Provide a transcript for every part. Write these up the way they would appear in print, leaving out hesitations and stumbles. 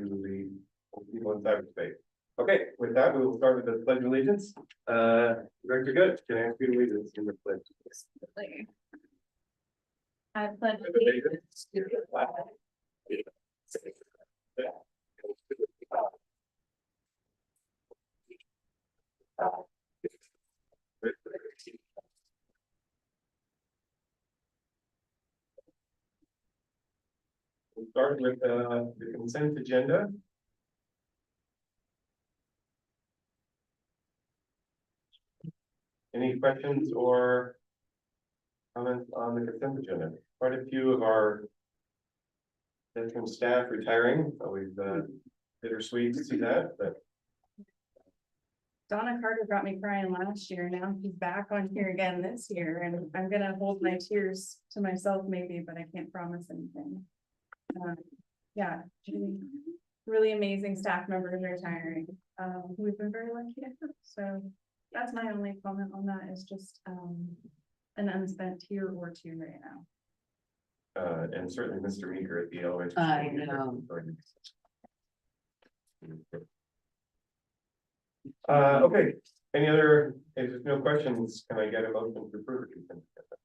the people in cyberspace. Okay, with that, we will start with the pledge of allegiance. Director Good, can I ask you to lead us in the pledge? I pledge allegiance to the flag We'll start with the consent agenda. Any questions or comments on the consent agenda? Quite a few of our veteran staff retiring, always bittersweet to see that, but Donna Carter got me crying last year. Now she's back on here again this year, and I'm gonna hold my tears to myself maybe, but I can't promise anything. Yeah, really amazing staff members retiring. We've been very lucky to have. So that's my only comment on that, is just an unspent tear or two right now. and certainly Mr. Meeker at the elementary. I school. know. Okay, any other, if there's no questions, can I get a motion to approve the consent agenda?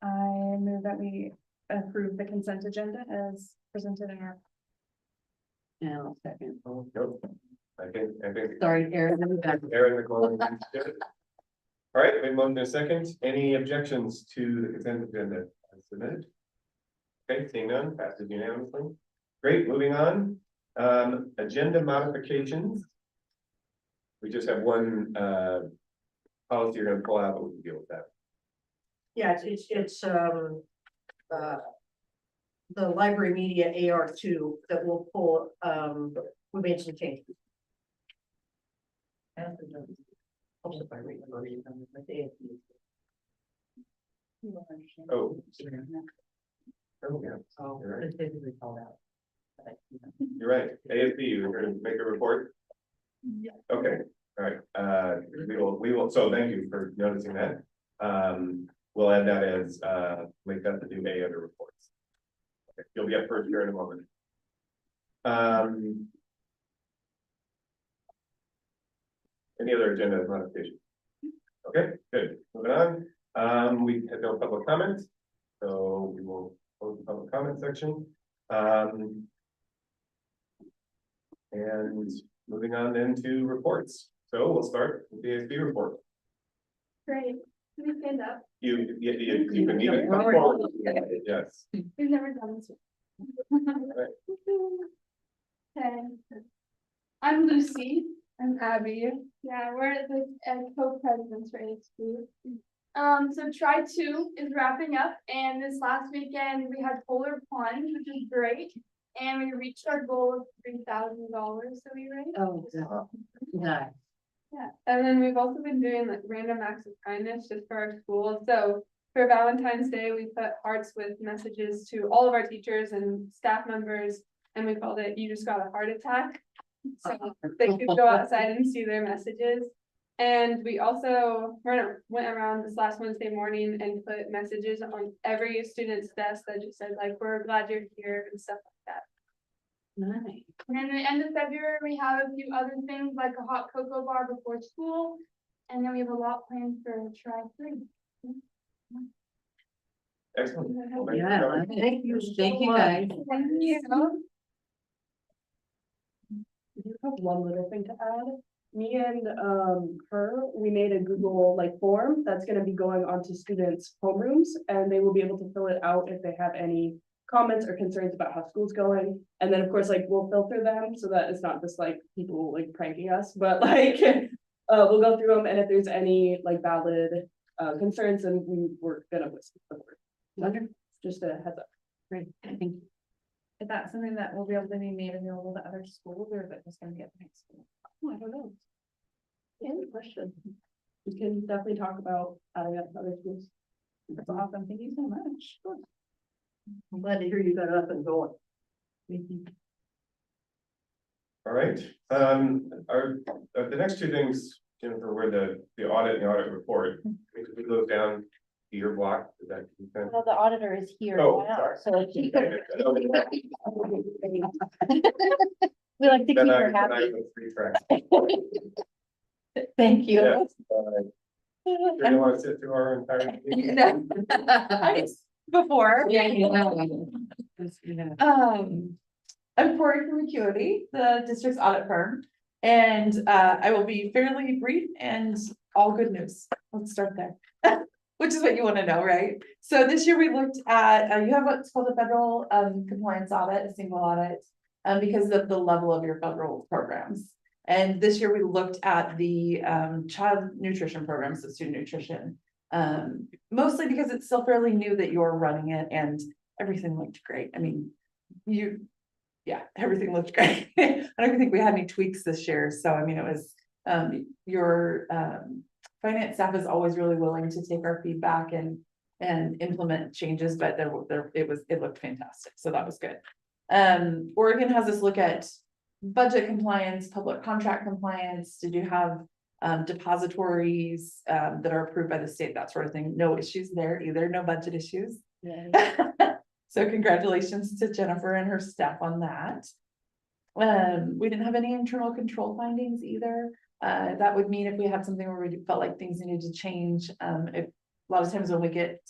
I move that we approve the consent agenda as presented in our. Yeah, I'll second. Oh, nope. I think. Sorry, Aaron, I'm back. Aaron McClellan. All right, we have motion in a second. Any objections to the consent agenda as submitted? Okay, seeing none, passes unanimously. Great, moving on. Agenda modifications. We just have one policy you're gonna pull out, but we can deal with that. Yeah, it's the library media AR2 that will pull, we made some changes. Also, if I read the motion, I think Oh. Oh, yeah. so You're right. it's basically called out. You're right. ASB, you're gonna make a report? Yeah. Okay, all right. We will, so thank you for noticing that. We'll add that as, make that the new A under reports. Okay, you'll be up first here in a moment. Any other agenda modification? Okay, good. Moving on. We had no public comments, so we will close the public comment section. And moving on then to reports. So we'll start with the ASB report. Great. Can we stand up? You can even come forward. Yes. We've never done this. Okay. I'm Lucy. I'm Abby. Yeah, we're the co-presidents for ASB. So Try 2 is wrapping up, and this last weekend we had Polar Plunge, which is great. And we reached our goal of $3,000 that we raised. Oh, nice. Yeah, and then we've also been doing like random acts of kindness just for our school. So for Valentine's Day, we put hearts with messages to all of our teachers and staff members, and we called it "You Just Got a Heart Attack." So they could go outside and see their messages. And we also went around this last Wednesday morning and put messages on every student's desk that just said like, "We're glad you're here" and stuff like that. Nice. And then the end of February, we have a few other things like a hot cocoa bar before school. And then we have a lot planned for Try 3. Excellent. Well, thank you for Yeah, coming. Thank you. Thank you, guys. Thank you. I do have one little thing to add. Me and her, we made a Google like form that's gonna be going onto students' homerooms, and they will be able to fill it out if they have any comments or concerns about how school's going. And then, of course, like we'll filter them so that it's not just like people like pranking us, but like we'll go through them, and if there's any like valid concerns, then we're gonna listen. Just a heads up. Great, thank you. Is that something that will be able to be made available to other schools, or is it just gonna be at the high school? Oh, I don't know. Any question? We can definitely talk about adding up other schools. That's awesome. Thank you so much. I'm glad to hear you got up and going. All right. The next two things, Jennifer, were the audit and the audit report. We go down to your block. Is that consent? Well, the auditor is here Oh, now, sorry. so if she could. like to keep Then I- her then I happy? have a free track. Thank you. Yeah. Do you want to sit through our entire meeting? Before, Yeah, yeah. I'm Cory from Acuity, the district's audit firm. And I will be fairly brief and all good news. Let's start there. Which is what you want to know, right? So this year we looked at, you have what's called a federal compliance audit, a single audit. Because of the level of your federal programs. And this year we looked at the child nutrition programs, the student nutrition. Mostly because it's still fairly new that you're running it and everything looked great. I mean, everything looked great. I don't even think we had any tweaks this year. So I mean, it was your finance staff is always really willing to take our feedback and implement changes, but it looked fantastic. So that was good. Oregon has us look at budget compliance, public contract compliance. Did you have depositories that are approved by the state, that sort of thing? No issues there either, no budget issues. So congratulations to Jennifer and her staff on that. We didn't have any internal control findings either. That would mean if we had something where we felt like things needed to change, if a lot of times when we get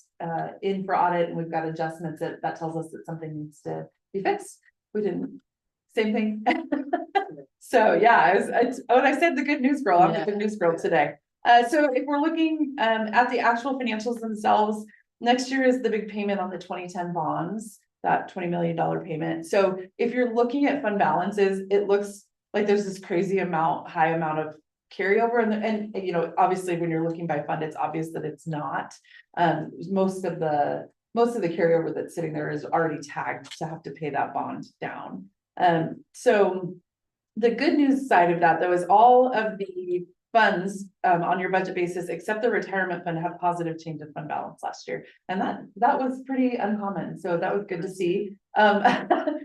in for audit and we've got adjustments, that tells us that something needs to be fixed. We didn't, same thing. So yeah, when I said the good news girl, I'm the good news girl today. So if we're looking at the actual financials themselves, next year is the big payment on the 2010 bonds, that $20 million payment. So if you're looking at fund balances, it looks like there's this crazy high amount of carryover, and you know, obviously when you're looking by fund, it's obvious that it's not. Most of the carryover that's sitting there is already tagged to have to pay that bond down. So the good news side of that though is all of the funds on your budget basis, except the retirement fund, had positive change in fund balance last year. And that was pretty uncommon. So that was good to see.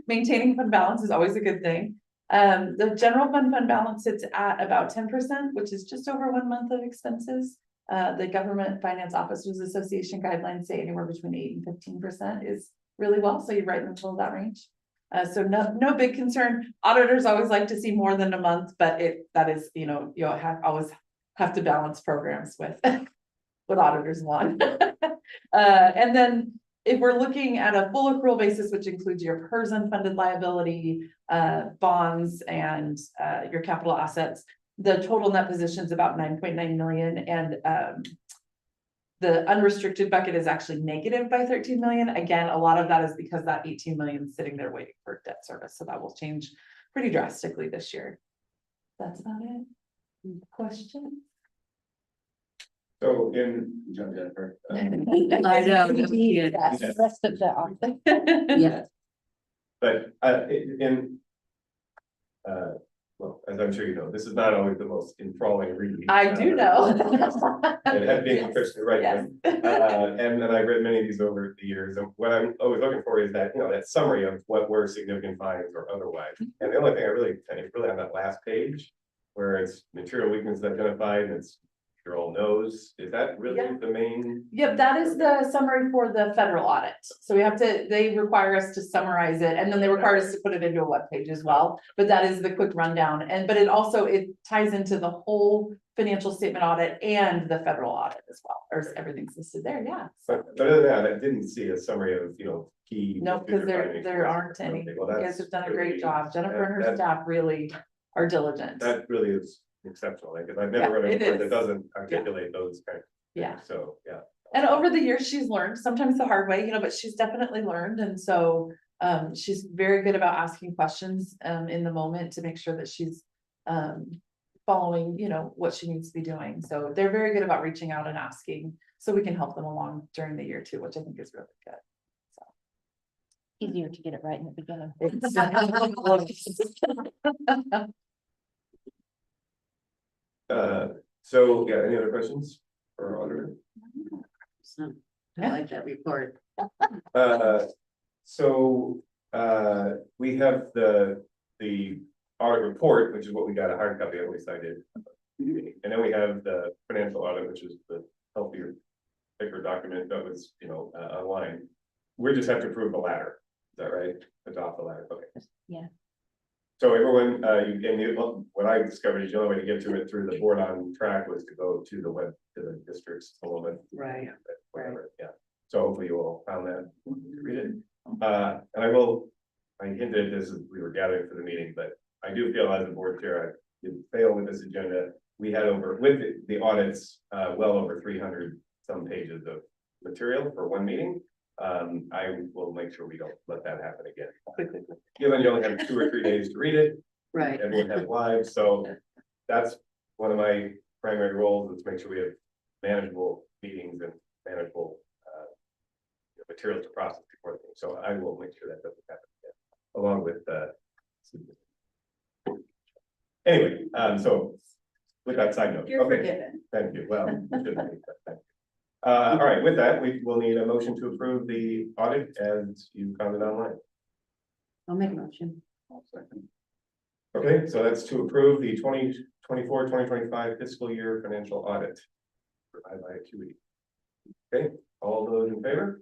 Maintaining fund balance is always a good thing. The general fund balance sits at about 10%, which is just over 1 month of expenses. The Government Finance Officers Association guidelines say anywhere between 8 and 15% is really well. So you're right in the middle of that range. So no big concern. Auditors always like to see more than a month, but that is, you know, always have to balance programs with what auditors want. And then if we're looking at a full accrual basis, which includes your PERS unfunded liability, bonds, and your capital assets, the total net position is about 9.9 million, and the unrestricted bucket is actually negative by 13 million. Again, a lot of that is because that 18 million is sitting there waiting for debt service. So that will change pretty drastically this year. That's about it. Question? So Jennifer. I know, that was good. Yes. Rest of the office. Yeah. But well, as I'm sure you know, this is not always the most enthralling read. I do know. It had been Christian, right? Yes. And I've read many of these over the years, and what I'm always looking for is that, you know, that summary of what were significant findings or otherwise. And the only thing I really on that last page, where it's material weakness identified, and it's your all knows, is that really Yeah. the main? Yep, that is the summary for the federal audit. So they require us to summarize it, and then they require us to put it into a web page as well. But that is the quick rundown, but it ties into the whole financial statement audit and the federal audit as well, or everything's listed there, yeah. But other than that, I didn't see a summary of, you know, key. No, because there aren't any. Okay, You well, guys that's have done a really- great job. Jennifer and her that- staff really are diligent. That really is exceptional, because I've Yeah, never run a it report is. that doesn't articulate those kind of. Yeah. So, yeah. And over the years, she's learned, sometimes the hard way, you know, but she's definitely learned. And so she's very good about asking questions in the moment to make sure that she's following, you know, what she needs to be doing. So they're very good about reaching out and asking, so we can help them along during the year too, which I think is really good. Easier to get it right in the beginning. So, yeah, any other questions for auditor? I like that report. So, we have the audit report, which is what we got a hard copy of, at least I did. And then we have the financial audit, which is the healthier, thicker document that was, you know, online. We just have to approve the latter. Is that right? Adopt the latter, okay. Yeah. So everyone, what I discovered is the only way to get to it through the board on track was to go to the web, to the district's a little bit. Right. Whatever, yeah. So hopefully you all found that, read it. And I hinted at this as we were gathering for the meeting, but I do feel as a board chair, I did fail with this agenda. We had with the audits, well over 300 some pages of material for one meeting. I will make sure we don't let that happen again. Given you only have 2 or 3 days to read it, Right. everyone has lives, so that's one of my primary roles, is to make sure we have manageable meetings and manageable materials to process before things. So I will make sure that doesn't happen again, along with anyway, so with that side note, You're okay, forgiven. thank you. Well, it shouldn't be, but thank you. All right, with that, we will need a motion to approve the audit as you commented online. I'll make a motion. Okay, so that's to approve the 2024-2025 fiscal year financial audit. Provided by Acuity. Okay, all those in favor?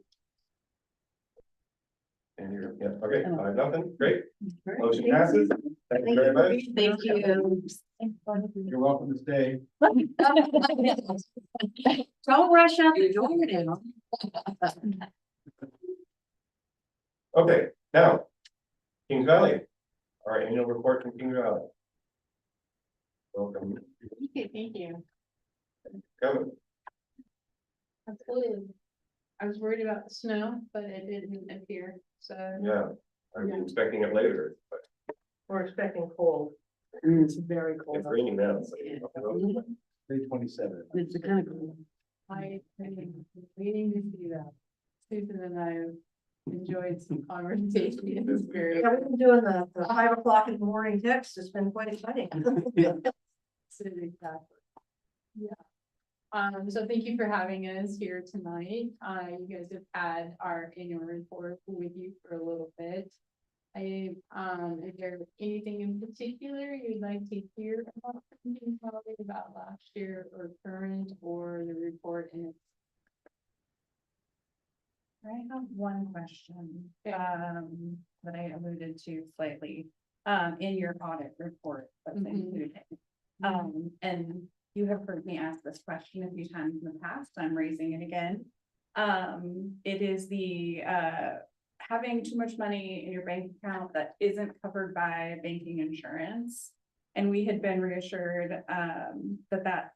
And you're, yeah, okay, 5-0, great, motion passes. Thank you very much. Thank you. You're welcome to stay. Don't rush out the door now. Okay, now, Kings Valley, our annual report from Kings Valley. Welcome, Okay, thank you. come. Absolutely. I was worried about the snow, but it didn't appear, so. Yeah, I'm expecting it later, but We're expecting cold. It's very cold. it's raining now. So. 3:27. It's kind of cool. I'm waiting to see that. Susan and I enjoyed some conversation. It was very. Yeah, we've been doing the 5 o'clock in the morning text. It's been quite exciting. Exactly. Yeah. So thank you for having us here tonight. You guys have had our annual report with you for a little bit. Is there anything in particular you'd like to hear about, probably about last year or current, or the report in its? I have one question, that I alluded to slightly, in your audit report that's included. And you have heard me ask this question a few times in the past, I'm raising it again. It is the, having too much money in your bank account that isn't covered by banking insurance. And we had been reassured, that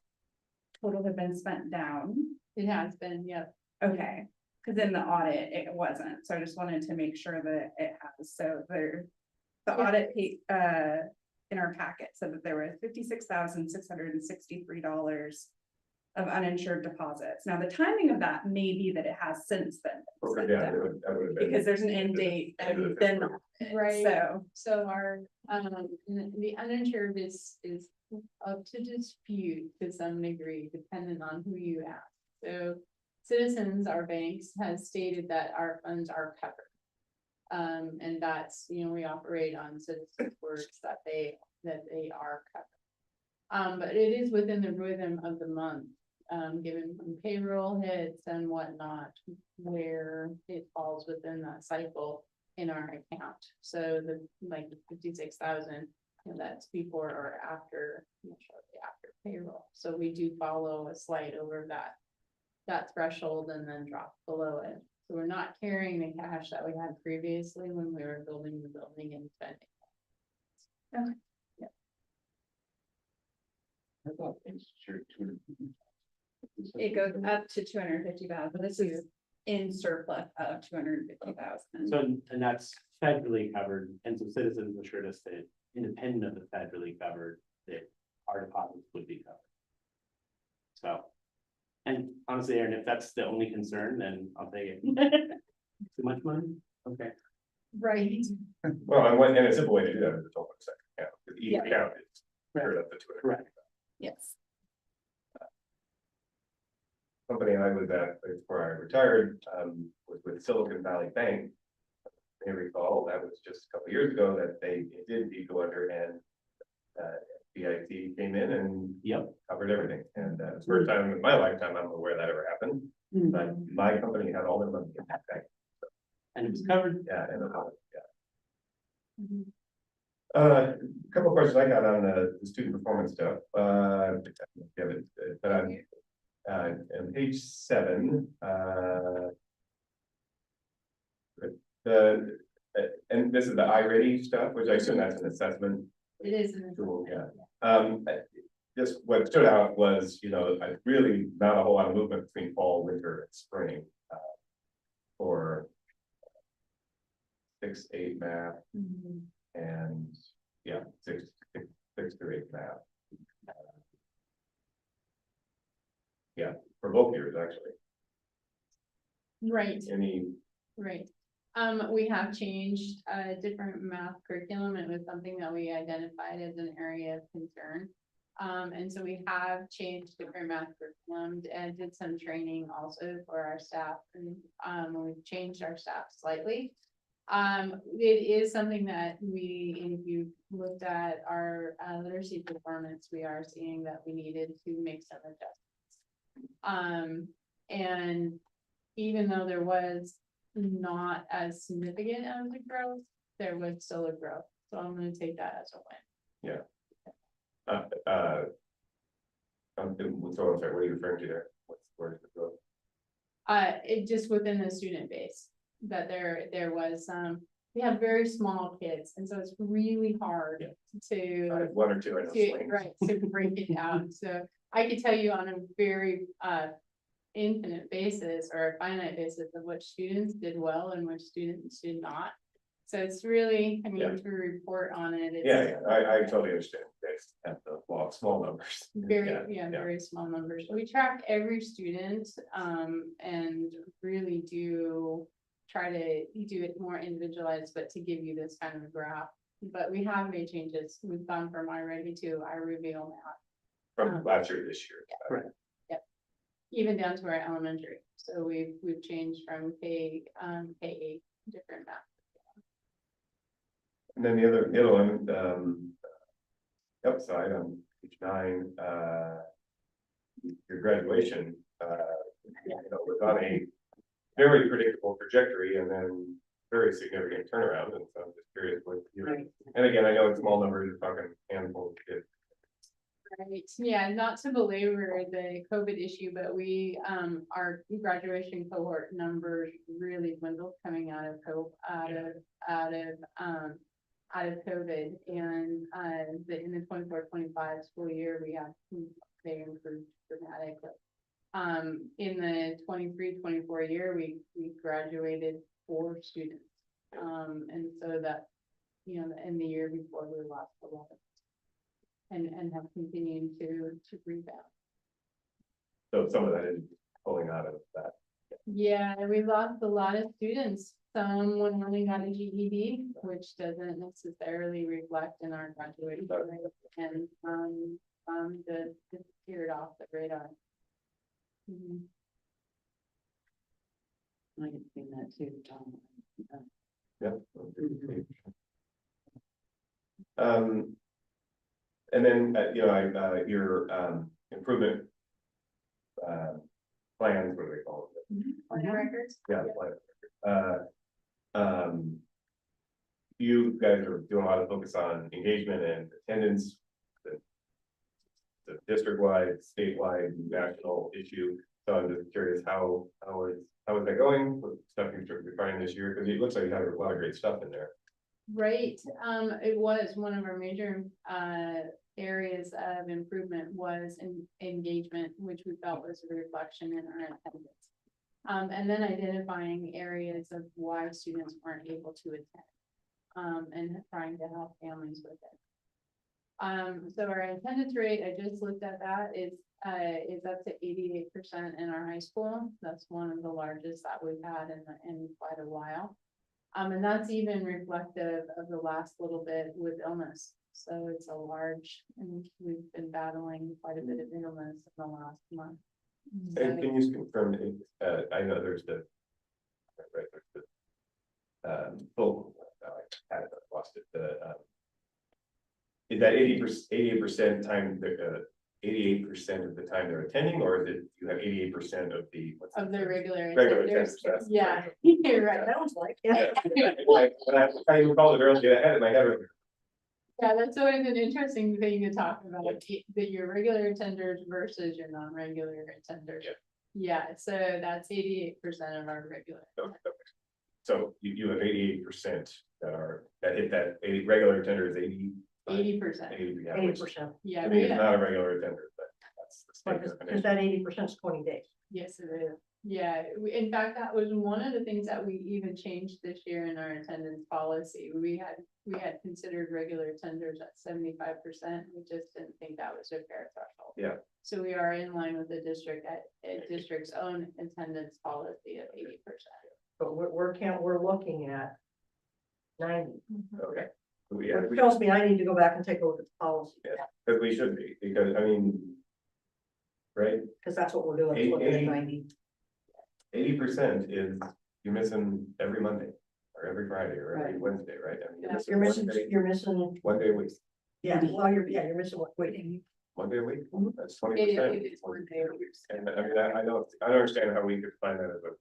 total had been spent down. It has been, yep. Okay, because in the audit, it wasn't, so I just wanted to make sure that it has, so the audit, in our packet said that there was $56,663 of uninsured deposits. Now, the timing of that may be that it has since been spent Yeah, down, that would have been. because there's an end date and then, Right. so Our, the uninsured is up to dispute to some degree, depending on who you ask. So Citizens, our banks, has stated that our funds are covered. And that's, we operate on citizens' words that they are covered. But it is within the rhythm of the month, given when payroll hits and whatnot, where it falls within that cycle in our account. So the 56,000, that's before or after, shortly after payroll. So we do follow a slide over that threshold and then drop below it. So we're not carrying the cash that we had previously when we were building the building and spending. Okay. Yeah. It goes up to 250,000, but this is in surplus of 250,000. So, and that's federally covered, and so Citizens assured us that independent of the federally covered, that our deposits would be covered. So, and honestly, Aaron, if that's the only concern, then I'll take it. Too much money? Okay. Right. Well, and a simple way to do that is to open a second account, because each Yeah. account is turned up to 200. Correct. Yes. Company I was at before I retired, was with Silicon Valley Bank. You may recall, that was just a couple years ago that it did indeed go under, and BIC came in and Yep. covered everything. And it's the first time in my lifetime I'm aware that ever happened, but my company had all their money in that bank. And it was covered. Yeah, and yeah. A couple of questions I got on the student performance stuff, but on page 7, and this is the iReady stuff, which I assume that's an assessment It is. in the- tool, yeah. Just what stood out was, really not a whole lot of movement between fall, winter, and spring. For 6-8 math Mhm. and, yeah, 6 through 8 math. Yeah, for both years, actually. Right, Any, right. We have changed a different math curriculum. It was something that we identified as an area of concern. And so we have changed different math curriculums and did some training also for our staff, and we've changed our staff slightly. It is something that if you looked at our literacy performance, we are seeing that we needed to make some adjustments. And even though there was not as significant as a growth, there was still a growth. So I'm gonna take that as a win. so what are you referring to there? Where's the growth? It just within the student base, that there was we have very small kids, and so it's really hard to. I have 1 or 2, I know. swings. Right, to break it down, so I could tell you on a very infinite basis or a finite basis of which students did well and which students did not. So it's really, I Yeah. mean, to report on it. It's Yeah, I totally understand. That's at the law of small numbers. Very, Yeah. very small numbers. We track every student, and really do try to do it more individualized, but to give you this kind of graph. But we have made changes. We've gone from iReady to iReveal now, From last year to this year. even down to our elementary. So we've changed from K8 different math. And then the other one, upside on page 9, your graduation, was on a very predictable trajectory and then very significant turnaround. And so I'm just curious what you, and again, I know it's small numbers, you're talking handful of kids. Right, yeah, not to belabor the COVID issue, but our graduation cohort numbers really dwindled coming out of COVID, and in the 24-25 school year, they improved dramatically. In the 23-24 year, we graduated 4 students, and so that, in the year before, we lost 11. And have continued to rebound. So some of that is pulling out of that. Yeah, we lost a lot of students. Someone only got a GED, which doesn't necessarily reflect in our graduation rate, and just disappeared off the radar. Mhm. I can see that too, Tom. Yeah. And then, your improvement plans, what do they call it? Plan records. Yeah. You guys are doing a lot of focus on engagement and attendance. The district-wide, statewide, national issue. So I'm just curious, how is that going? What stuff you're trying this year? Because it looks like you have a lot of great stuff in there. Right, it was one of our major areas of improvement was engagement, which we felt was a reflection in our attendance. And then identifying areas of why students weren't able to attend, and trying to help families with it. So our attendance rate, I just looked at that, is up to 88% in our high school. That's one of the largest that we've had in quite a while. And that's even reflective of the last little bit with illness. So it's a large, and we've been battling quite a bit of illness in the last month. And can you just confirm, I know there's full, I had it, I lost it, is that 88% time, 88% of the time they're attending, or is it, you have 88% of the? Of the regular. Regular attenders. attenders, Yeah, you're right. Sounds like. Yeah. When I recalled it earlier, I had it in my head earlier. Yeah, that's always an interesting thing to talk about, that your regular attenders versus your non-regular attenders. Yeah. Yeah, so that's 88% of our regular. Okay. So you have 88% that hit that 80, regular attender is 80. 80%, 80, yeah, 80%, yeah, I mean, it's yeah, not a regular attender, but that's the state because definition. that 80% is 20 days. yes, it is. Yeah, in fact, that was one of the things that we even changed this year in our attendance policy. We had considered regular attenders at 75%. We just didn't think that was a fair threshold. Yeah. So we are in line with the district at district's own attendance policy of 80%. But we're looking at 90. Okay. Which tells me I need to go back and take a look at the policy, Because we should be, because I mean. Right, because that's what we're doing, is looking at 90. 80% is you're missing every Monday or every Friday or every Right. Wednesday, right? I mean, Yeah. You're missing, one day- you're missing, One day a week, yeah, well, you're missing what, wait, one day a week, Mhm. that's It 20%. is one day a week. And I mean, I don't understand how we could find that as a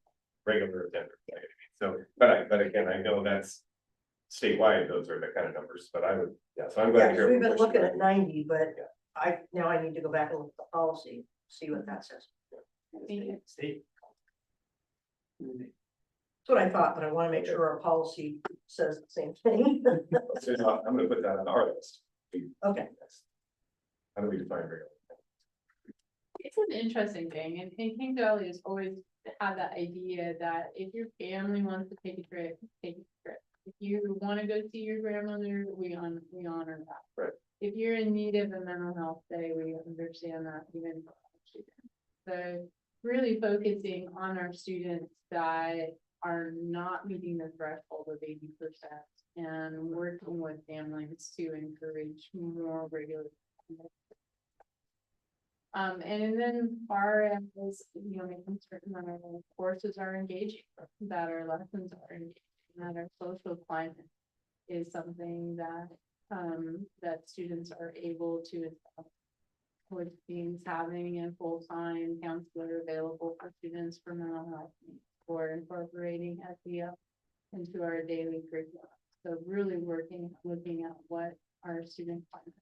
regular attender. So, but again, I know that's statewide, those are the kind of numbers, but I would, yeah, so I'm glad yeah, to so hear. we've what been you're looking at saying. 90, but Yeah. now I need to go back and look at the policy, see what that says. State. That's what I thought, but I want to make sure our policy says the same thing. So, I'm gonna put that on our list. Okay, How do we define regular? It's an interesting thing, and Kings Valley has always had that idea that if your family wants to take a trip, take a trip. If you wanna go see your grandmother, we honor that. Right. If you're in need of a mental health day, we understand that even for our students. So really focusing on our students that are not meeting the threshold of 80% and working with families to encourage more regular. And then far as, you know, making certain that our courses are engaging, that our lessons are engaging, that our social climate is something that, that students are able to adopt. Which means having a full-time counselor available for students for mental health needs, or incorporating SEL into our daily curriculum. So really looking at what our student climate.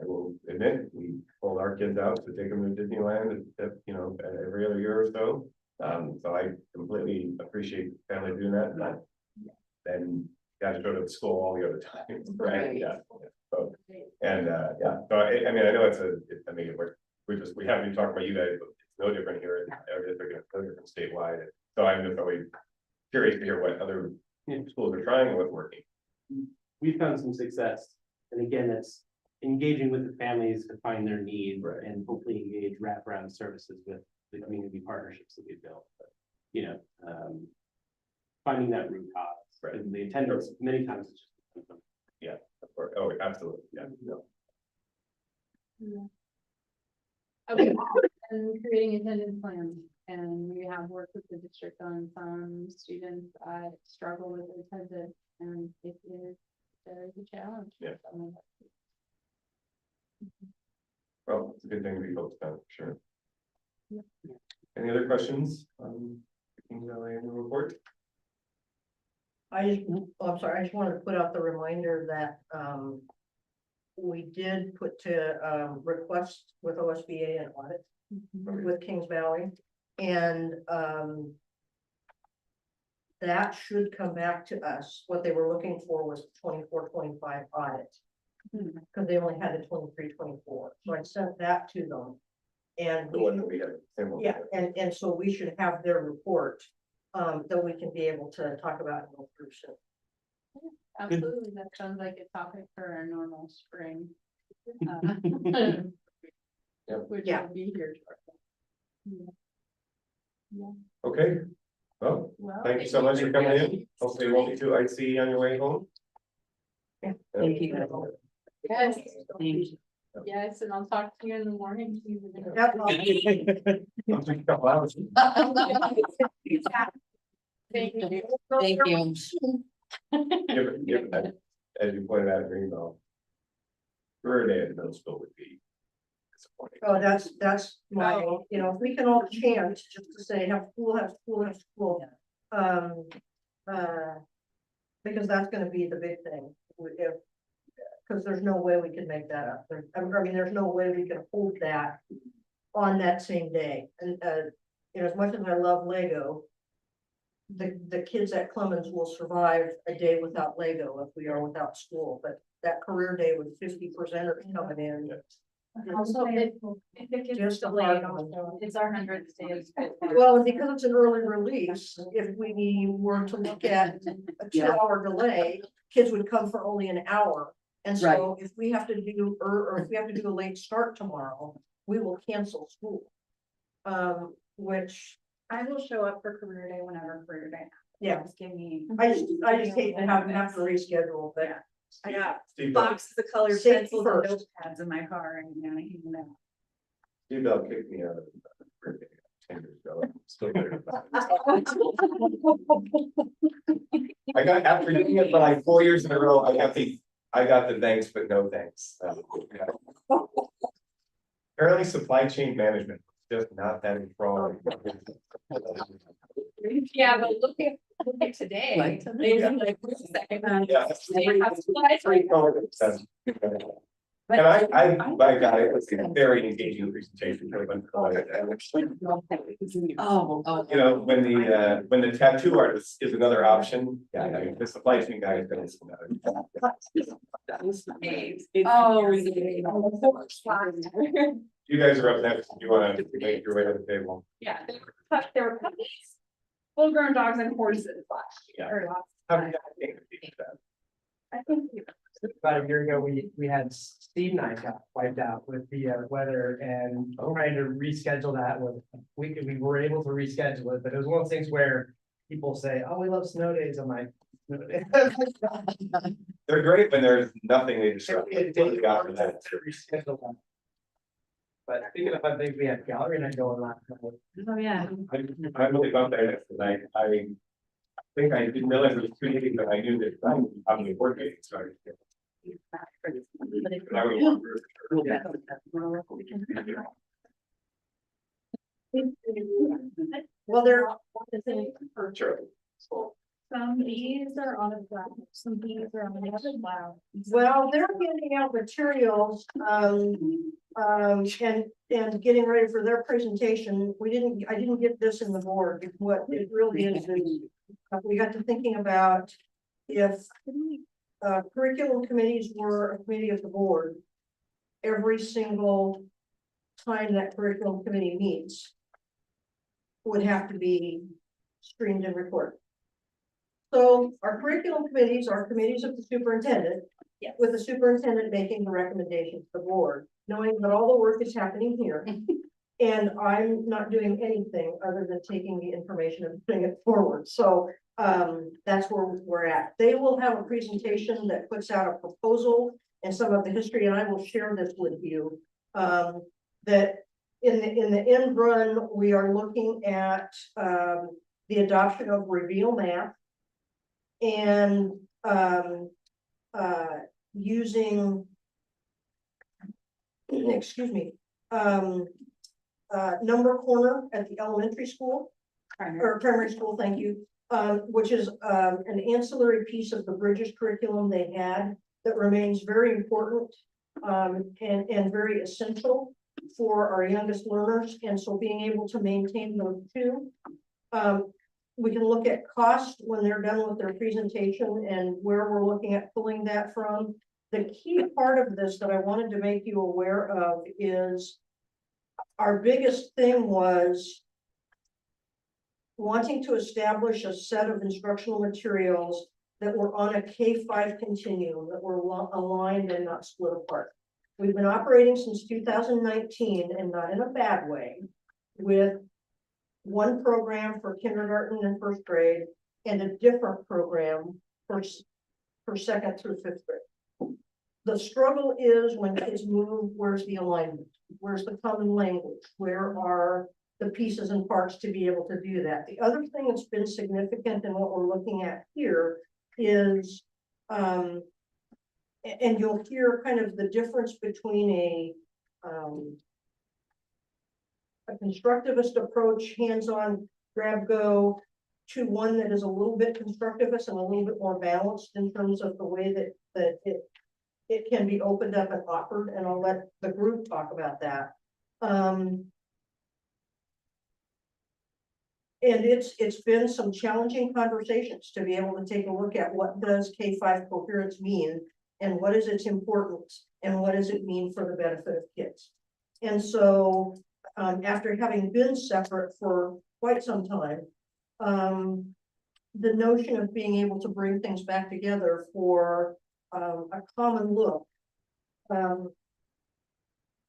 I will admit, we pull our kids out to take them to Disneyland, you know, every other year or so. So I completely appreciate family doing that, but then got to go to school all the other times, right? Right. Yeah. So, and, yeah, so I mean, I know I mean, we haven't even talked about you guys, but it's no different here. Every district is no different statewide. So I'm just always curious to hear what other schools are trying and what's working. We found some success, and again, it's engaging with the families to find their needs Right. and hopefully engage wraparound services with the community partnerships that we've built. But, you know, finding that root cause, Right. and the attendance, many times it's just a symptom. Of course. Oh, absolutely, yeah, no. Okay, and creating attendance plans, and we have worked with the district on some students that struggle with attendance, and it is a challenge. for Yeah. some of us. Well, it's a good thing to be focused on, for sure. Yeah. Any other questions on the Kings Valley annual report? I'm sorry, I just wanted to put out the reminder that, we did put to, request with OSBA an audit with Kings Valley. And, that should come back to us. What they were looking for was 24-25 audit. Because they only had the 23-24. So I sent that to them. And The one that we have. same one. yeah, and so we should have their report, that we can be able to talk about and go through soon. Absolutely, that sounds like a topic for our normal spring. Yep. Which Yeah. will be here shortly. Yeah. Okay, well, Well. thank you so much for coming in. Hopefully it won't be too icy on your way home. Yeah. Thank you. Yes, Thank you. yes, and I'll talk to you in the morning. Yep. I'll take a couple hours. Thank you. Thank you. As you pointed out, Greenbelt. Career day at middle school would be disappointing. Oh, that's my, you know, if we can all chant just to say, have school, have school, have school. Because that's gonna be the big thing, if, because there's no way we can make that up. I mean, there's no way we can hold that on that same day. And, you know, as much as I love Lego, the kids at Clemens will survive a day without Lego if we are without school, but that career day with 50% coming in. Also, if it gets Just a delayed, hard one. also, it's our 100th day of school. Well, and because it's an early release, if we were to look at a 2-hour delay, kids would come for only an hour. And so if we have to do, or if we have to do a late start tomorrow, we will cancel school. Which, I will show up for career day whenever career day. yeah, Just give me. I just hate to have to reschedule, but I got Steve Bell, boxes of colored Safety pencils and first. notepads in my car and, you know, hanging out. Steve Bell kicked me out of. 10 years ago. I'm still bitter about it. I got, after doing it for like 4 years in a row, I got the thanks, but no thanks. Yeah. Apparently supply chain management, just not that enthralling. Yeah, but look at today. Like They just like, wait a second. Yeah. They have supplies. And I got it, it was a very engaging presentation. Oh. You know, when the tattoo artist is another option, yeah, I mean, the supply chain guy is gonna. Oh. You guys are up next, you wanna make your way to the table? Yeah, there were puppies, full-grown dogs and horses last Yeah. year. Or last How time. did you think of that? I think About a year ago, we had Steve and I got wiped out with the weather and trying to reschedule that with, we were able to reschedule it, but it was one of those things where people say, oh, we love snow days. I'm like. "Snow days." They're great when there's nothing they disrupt. It Thank takes God to for that. reschedule them. But speaking of other things, we had gallery night going last night. Oh, yeah. I really bumped that tonight. I think I didn't realize it was 2 meetings, but I knew that I'm the board meeting started. Now we want well, there, Sure. Some bees are on a cloud, some bees are on the other cloud. well, they're handing out materials, and getting ready for their presentation. I didn't get this in the board. What it really is we got to thinking about if curriculum committees were a committee of the board, every single time that curriculum committee meets would have to be streamed and recorded. So our curriculum committees are committees of the superintendent, with the superintendent making the recommendation to the board, knowing that all the work is happening here. And I'm not doing anything other than taking the information and putting it forward. So that's where we're at. They will have a presentation that puts out a proposal and some of the history, and I will share this with you. That in the end run, we are looking at the adoption of Reveal Math and using, excuse me, Number Corner at the elementary school or primary school, thank you, which is an ancillary piece of the Bridges curriculum they had that remains very important and very essential for our youngest learners. And so being able to maintain those two. We can look at cost when they're done with their presentation and where we're looking at pulling that from. The key part of this that I wanted to make you aware of is our biggest thing was wanting to establish a set of instructional materials that were on a K-5 continuum, that were aligned and not split apart. We've been operating since 2019, and not in a bad way, with one program for kindergarten and first grade and a different program for second through fifth grade. The struggle is when kids move, where's the alignment? Where's the common language? Where are the pieces and parts to be able to do that? The other thing that's been significant in what we're looking at here is, and you'll hear kind of the difference between a constructivist approach, hands-on, grab, go, to one that is a little bit constructivist and a little bit more balanced in terms of the way that it can be opened up and offered, and I'll let the group talk about that. And it's been some challenging conversations to be able to take a look at what does K-5 coherence mean, and what is its importance, and what does it mean for the benefit of kids. And so, after having been separate for quite some time, the notion of being able to bring things back together for a common look,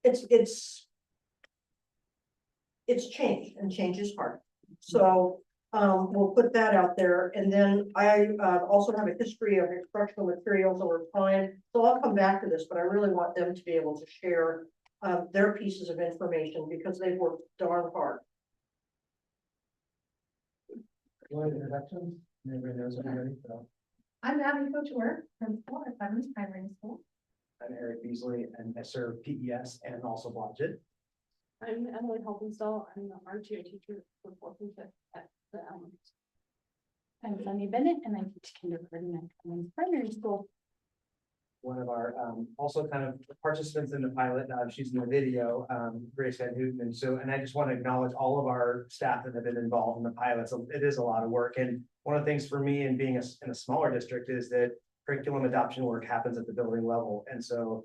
it's changed, and change is hard. So we'll put that out there. And then I also have a history of instructional materials over time. So I'll come back to this, but I really want them to be able to share their pieces of information because they've worked darn hard. What introductions? Everybody knows everybody, so. I'm Abby Couture from Florida Clemens Primary School. I'm Eric Beasley, and I serve PES and also Blodgett. I'm Emily Helpenstall. I'm the RTO teacher for 4th and 5th at the elementary. I'm Sunny Bennett and I teach kindergarten at Clemens Primary School. One of our also kind of participants in the pilot, she's in the video, Grace Van Houten. And so, and I just want to acknowledge all of our staff that have been involved in the pilot. So it is a lot of work. And one of the things for me and being in a smaller district is that curriculum adoption work happens at the building level. And so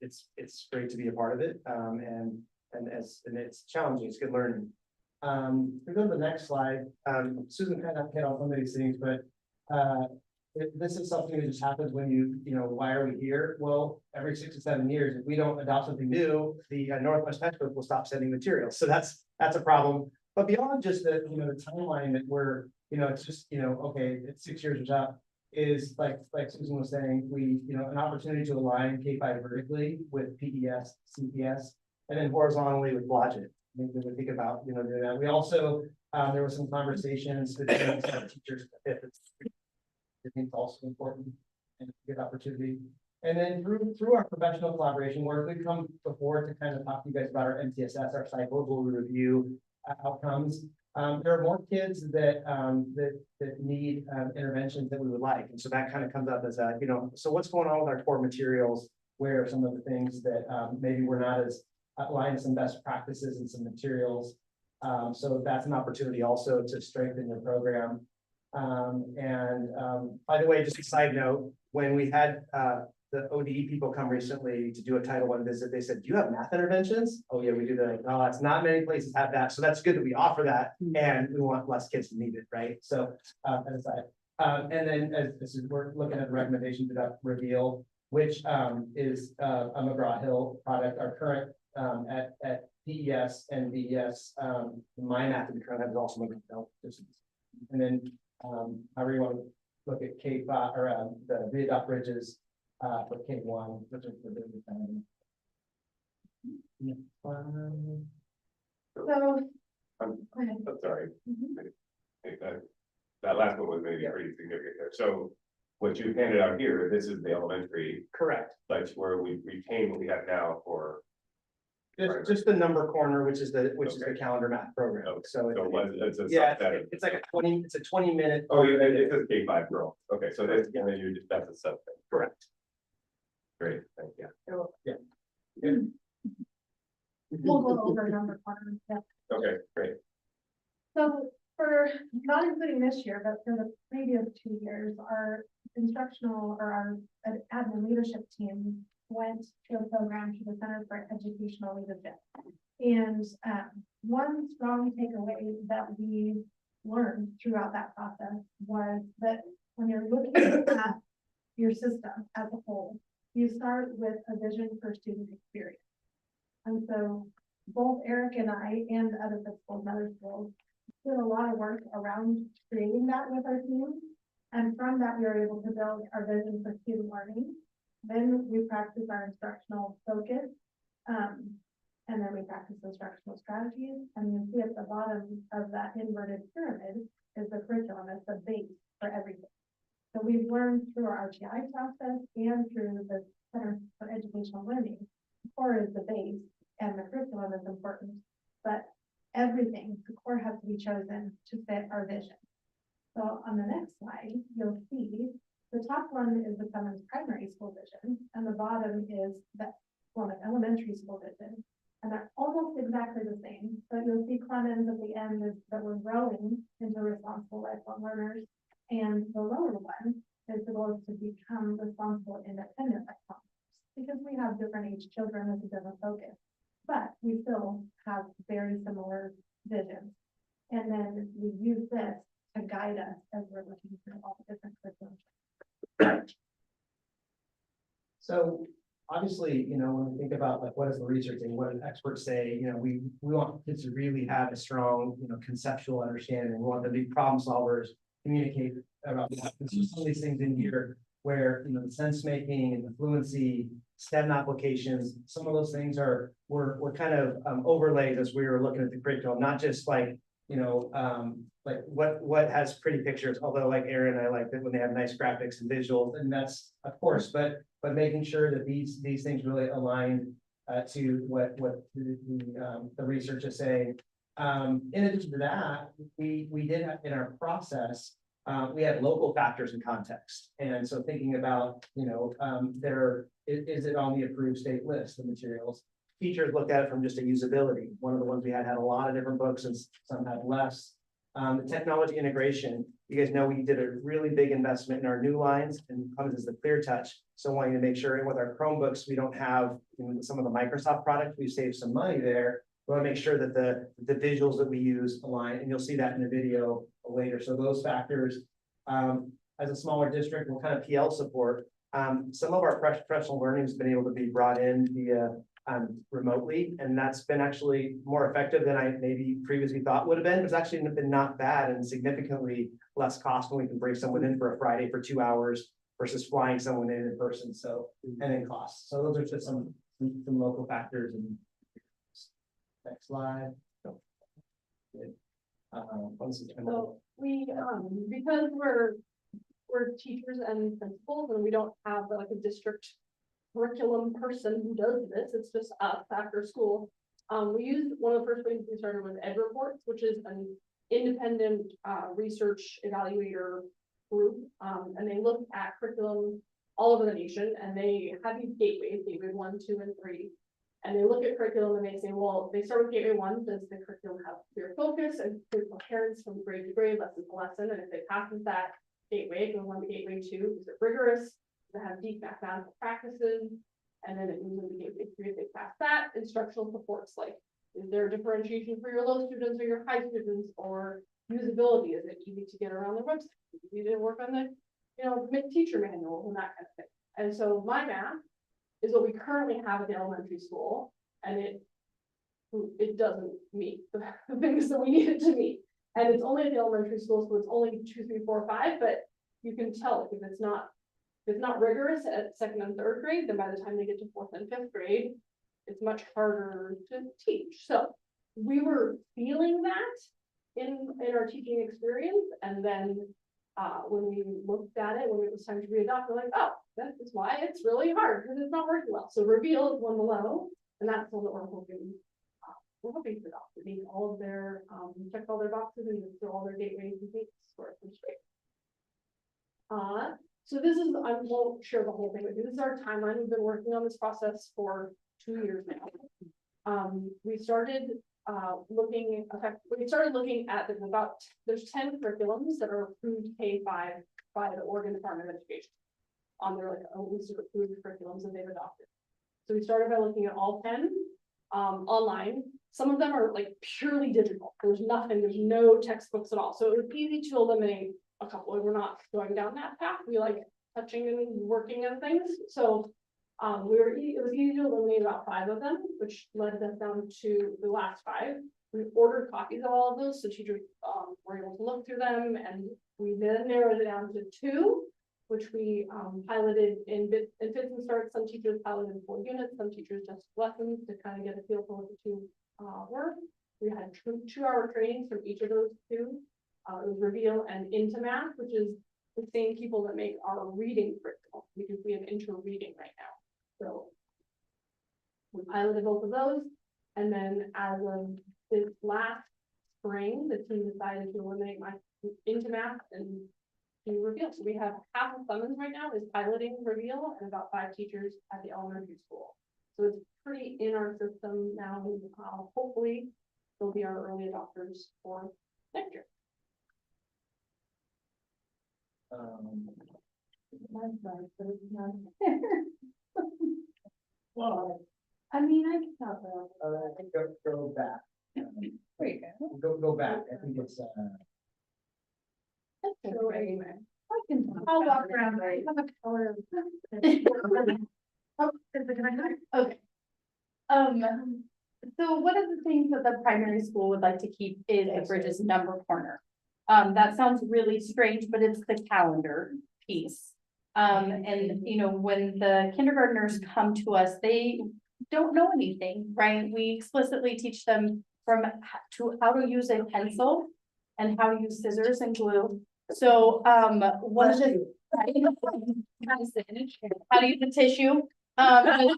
it's great to be a part of it. And it's challenging, it's good learning. We go to the next slide. Susan kind of hit on some of these things, but this is something that just happens when why are we here? Well, every 6 to 7 years, if we don't adopt something new, the Northwest Textbook will stop sending materials. So that's a problem. But beyond just the timeline that we're, it's just, okay, it's 6 years is up, is like Susan was saying, we, an opportunity to align K-5 vertically with PES, CPS, and then horizontally with Blodgett. Maybe we think about, doing that. We also, there were some conversations between some teachers. I think it's also important and a good opportunity. And then through our professional collaboration work, we come before to kind of talk to you guys about our MTSS, our cycles, where we review outcomes. There are more kids that need interventions that we would like. And so that kind of comes up as a, so what's going on with our core materials? Where are some of the things that maybe we're not as aligned to some best practices and some materials? So that's an opportunity also to strengthen your program. By the way, just a side note, when we had the ODE people come recently to do a Title I visit, they said, do you have math interventions? Oh yeah, we do that. No, that's not many places have that. So that's good that we offer that, and we want less kids to need it, right? So aside. And then as we're looking at the recommendations that Reveal, which is a McGraw-Hill product, our current at PES and VES, my math and current is also McGraw-Hill. And then however you want to look at K5 or the Readopt Bridges for K1, which is the business. So. I'm sorry. Mhm. That last one was maybe pretty significant there. So what you handed out here, this is the elementary, Correct. but where we retain what we have now for. Just the number corner, which is the calendar math program. Okay. So it's a yeah, subset. it's like it's a 20-minute. Oh, it says K-5 girl. Okay, so that's, and then that's a subset. Correct. Great, thank you. Yeah. We'll go over number one. Yeah. Okay, great. So for not including this year, but for the previous 2 years, our instructional or our admin leadership team went to a program to the Center for Educational Leadership. And one strong takeaway that we learned throughout that process was that when you're looking at your system as a whole, you start with a vision for student experience. And so both Eric and I and other principals and other schools did a lot of work around creating that with our team. And from that, we were able to build our vision for student learning. Then we practice our instructional focus. And then we practice instructional strategies. And you see at the bottom of that inverted pyramid is the curriculum as the base for everything. So we've learned through our RTI process and through the Center for Educational Learning, core is the base and the curriculum is important. But everything, the core has to be chosen to fit our vision. So on the next slide, you'll see the top one is the Clemens primary school vision, and the bottom is the Clemens elementary school vision. And they're almost exactly the same, but you'll see Clemens at the end is that we're growing into responsible lifelong learners. And the lower one is the goal to become responsible, independent lifelong learners, because we have different age children with a different focus. But we still have very similar visions. And then we use this to guide us as we're looking through all the different curriculum. So obviously, when we think about like, what is the research and what do experts say, we want kids to really have a strong, conceptual understanding. We want them to be problem solvers, communicate about that. There's some of these things in here where, the sense making and the fluency, STEM applications, some of those things were kind of overlaid as we were looking at the curriculum, not just like, like what has pretty pictures, although like Aaron, I like that when they have nice graphics and visuals, and that's of course, but making sure that these things really align to what the research is saying. In addition to that, we did have in our process, we had local factors and context. And so thinking about, is it on the approved state list of materials? Teachers looked at it from just a usability. One of the ones we had a lot of different books and some had less. The technology integration, you guys know we did a really big investment in our new lines and comes as the Clear Touch. So wanting to make sure with our Chromebooks, we don't have some of the Microsoft products, we saved some money there. We want to make sure that the visuals that we use align, and you'll see that in the video later. So those factors, as a smaller district, what kind of PL support, some of our professional learning has been able to be brought in via remotely, and that's been actually more effective than I maybe previously thought would have been. It's actually been not bad and significantly less cost when we can bring someone in for a Friday for 2 hours versus flying someone in person. So, and in cost. So those are just some local factors. And next slide. So we, because we're teachers and principals, and we don't have like a district curriculum person who does this, it's just us after school. We used, one of the first things we started with Ed Reports, which is an independent research evaluator group, and they look at curriculum all over the nation, and they have these gateways, gateway 1, 2, and 3. And they look at curriculum and they say, well, they start with gateway 1, does the curriculum have clear focus and clear coherence from grade to grade, lesson to lesson? And if it passes that gateway, it goes on to gateway 2, is it rigorous? Does it have deep mathematical practices? And then it moves into gateway 3, if they pass that, instructional supports, like, is there a differentiation for your low students or your high students, or usability? Is it easy to get around the website? Is it easy to work on the, teacher manuals and that kind of thing? And so my math is what we currently have at the elementary school, and it doesn't meet the things that we need it to meet. And it's only at the elementary school, so it's only 2, 3, 4, 5, but you can tell if it's not rigorous at 2nd and 3rd grade, then by the time they get to 4th and 5th grade, it's much harder to teach. So we were feeling that in our teaching experience, and then when we looked at it, when it was time to readopt, we're like, oh, that is why it's really hard, because it's not working well. So Reveal is one below, and that's the one that we're hoping to adopt. They need all of their, check all their boxes and go through all their gateways and things for it from straight. So this is, I won't share the whole thing with you. This is our timeline. We've been working on this process for 2 years now. We started looking at there's 10 curriculums that are approved K-5 by the Oregon Department of Education on their list of approved curriculums that they've adopted. So we started by looking at all 10 online. Some of them are like purely digital. There's no textbooks at all. So it was easy to eliminate a couple. We're not going down that path. We like touching and working on things. So it was easy to eliminate about 5 of them, which led us down to the last 5. We ordered copies of all of those, so teachers were able to look through them, and we then narrowed it down to 2, which we piloted in fits and starts. Some teachers piloted full units, some teachers just lessons to kind of get a feel for what the 2 were. We had 2-hour trainings from each of those 2. It was Reveal and Into Math, which is the same people that make our reading curriculum, because we have intro reading right now. So we piloted both of those, and then as of this last spring, the team decided to eliminate my into math and do reveal. So we have half of Clemens right now is piloting reveal and about 5 teachers at the elementary school. So it's pretty in our system now. Hopefully they'll be our early adopters for next year. Well, I mean, I can talk about. I think go back. There you Go back. I think it's, go. Anyway. I can talk I'll walk about it. around, I have a color. Oh, is it gonna- Okay. So one of the things that the primary school would like to keep is the Bridges number corner. That sounds really strange, but it's the calendar piece. And you know, when the kindergartners come to us, they don't know anything, right? We explicitly teach them from how to use a pencil and how to use scissors and glue. So, one of the. How to use the tissue,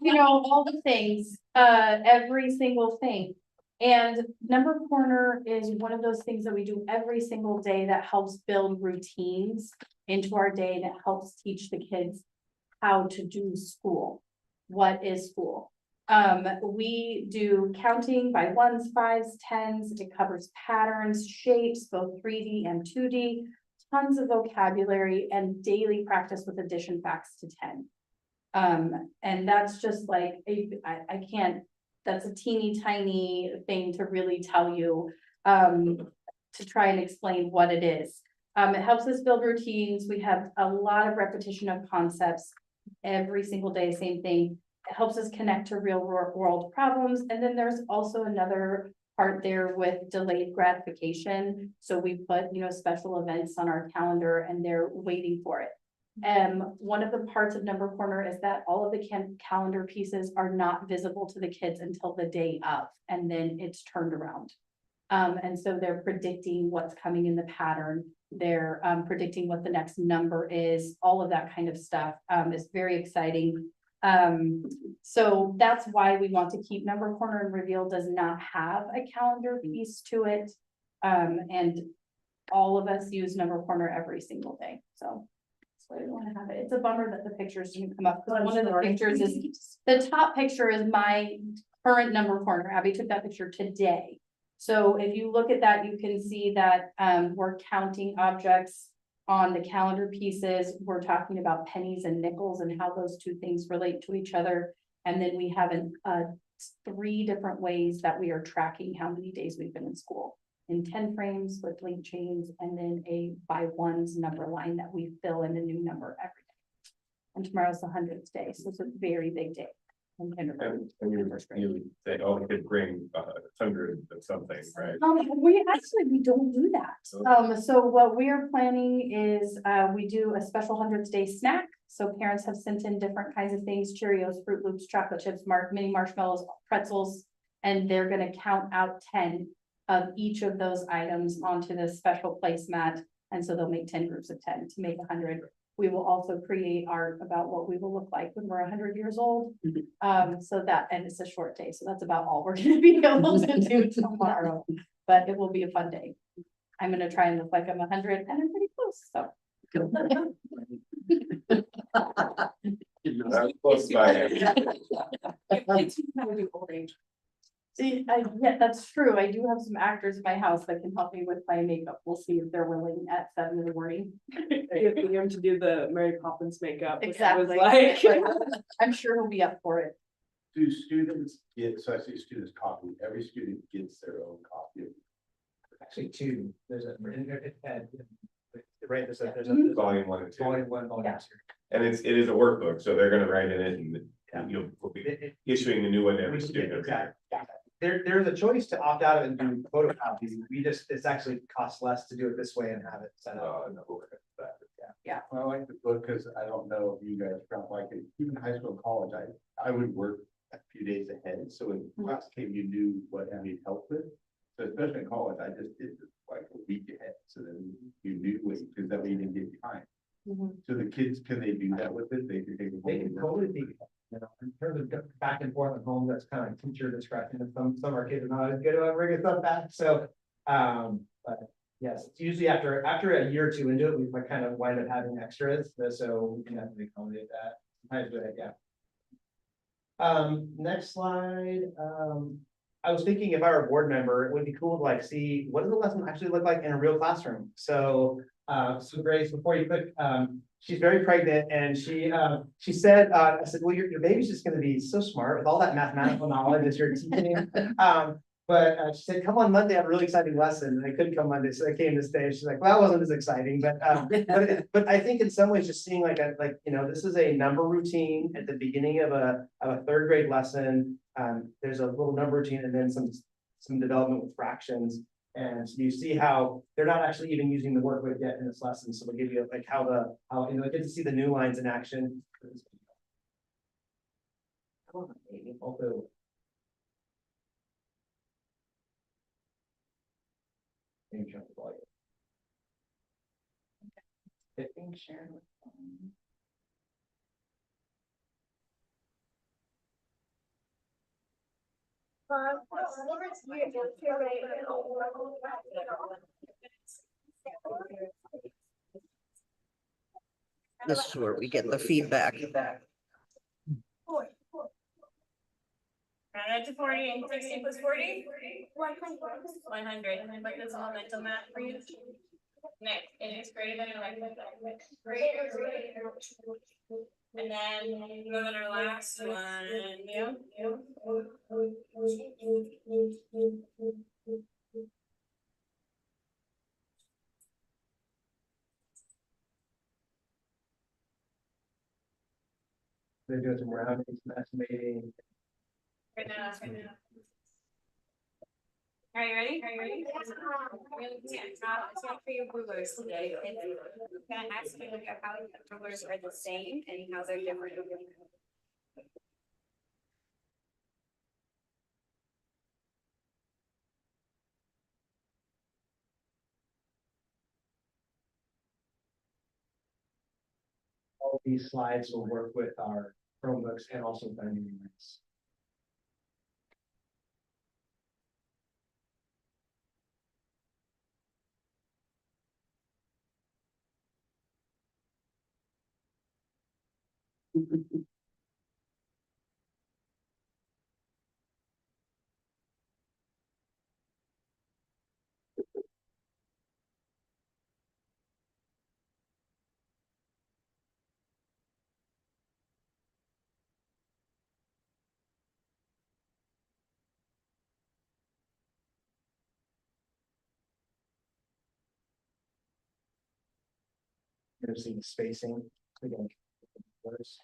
you know, all the things, every single thing. And number corner is one of those things that we do every single day that helps build routines into our day, that helps teach the kids how to do school. What is school? We do counting by 1s, 5s, 10s. It covers patterns, shapes, both 3D and 2D, tons of vocabulary and daily practice with addition facts to 10. And that's just like, I can't, that's a teeny tiny thing to really tell you, to try and explain what it is. It helps us build routines. We have a lot of repetition of concepts every single day, same thing. It helps us connect to real world problems. And then there's also another part there with delayed gratification. So we put, you know, special events on our calendar and they're waiting for it. One of the parts of number corner is that all of the calendar pieces are not visible to the kids until the day of, and then it's turned around. And so they're predicting what's coming in the pattern. They're predicting what the next number is, all of that kind of stuff is very exciting. So that's why we want to keep number corner, and reveal does not have a calendar piece to it. And all of us use number corner every single day, so. So I don't want to have it. It's a bummer that the pictures didn't come up. One of the pictures is, the top picture is my current number corner. Abby took that picture today. So if you look at that, you can see that we're counting objects on the calendar pieces. We're talking about pennies and nickels and how those two things relate to each other. And then we have 3 different ways that we are tracking how many days we've been in school. In 10 frames with link chains, and then a by 1s number line that we fill in a new number every day. And tomorrow's the 100th day, so it's a very big day. In kindergarten. And you say, oh, we could bring 100 of something, right? We don't do that. So what we are planning is, we do a special 100th day snack. So parents have sent in different kinds of things: Cheerios, Fruit Loops, chocolate chips, mini marshmallows, pretzels, and they're gonna count out 10 of each of those items onto this special placemat. And so they'll make 10 groups of 10 to make 100. We will also create art about what we will look like when we're 100 years old. So that, and it's a short day, so that's about all we're gonna be able to do tomorrow, but it will be a fun day. I'm gonna try and look like I'm 100, and I'm pretty close, so. Not close by. Yeah, that's true. I do have some actors in my house that can help me with my makeup. We'll see if they're willing at 7 in the morning. You have to learn to do the Mary Poppins makeup. which I was Exactly. Like. I'm sure he'll be up for it. Do students get, so I see students copy, every student gets their own copy. actually 2, there's a, right, there's a Volume 1 and 2. volume 1, volume 2. And it is a workbook, so they're gonna write in it and you'll be issuing a new one to every student. Exactly. There's a choice to opt out of it and do photocopies. We just, it's actually costs less to do it this way and have it set up. No, Yeah. I like the book because I don't know if you guys felt like it, even high school and college, I would work a few days ahead, so when class came, you knew what you needed help with. So especially in college, I just did it like a week ahead, so then you knew what, because that way you didn't get behind. So the kids, can they do that with it? They can take a They can totally be, You know, in terms of back and forth at home, that's kind of teacher discretion, and some of our kids are not as good about bringing stuff back, so, but. Yes, it's usually after a year or two into it, we might kind of wind up having extras, so we can definitely accommodate that. Yeah. Next slide, I was thinking if I were a board member, it would be cool to like see what does the lesson actually look like in a real classroom. So, so Grace, before you put, she's very pregnant and she said, I said, well, your baby's just gonna be so smart with all that mathematical knowledge that you're teaching. But she said, come on Monday, I have a really exciting lesson. And I couldn't come Monday, so I came this day. She's like, well, that wasn't as exciting, but but I think in some ways just seeing like you know, this is a number routine at the beginning of a third grade lesson. There's a little number routine and then some development with fractions. And you see how they're not actually even using the workbook yet in this lesson. So they'll give you like how you know, get to see the new lines in action. Come on, baby. Also, maybe turn the volume. Being shared with them. This is where we get the feedback. 40 and 60 plus 40? 100. And what does all mental math for you? Next, and it's greater than or less than greater. And then go to our last one. Yeah. They're doing some rounding, some estimating. Right now. Are you ready? Really, yeah, it's not for your rulers today. I'm gonna ask you how the rulers are the same and how they're different. All these slides will work with our Chromebooks and also Dynamic Links. You're seeing spacing. Again, words.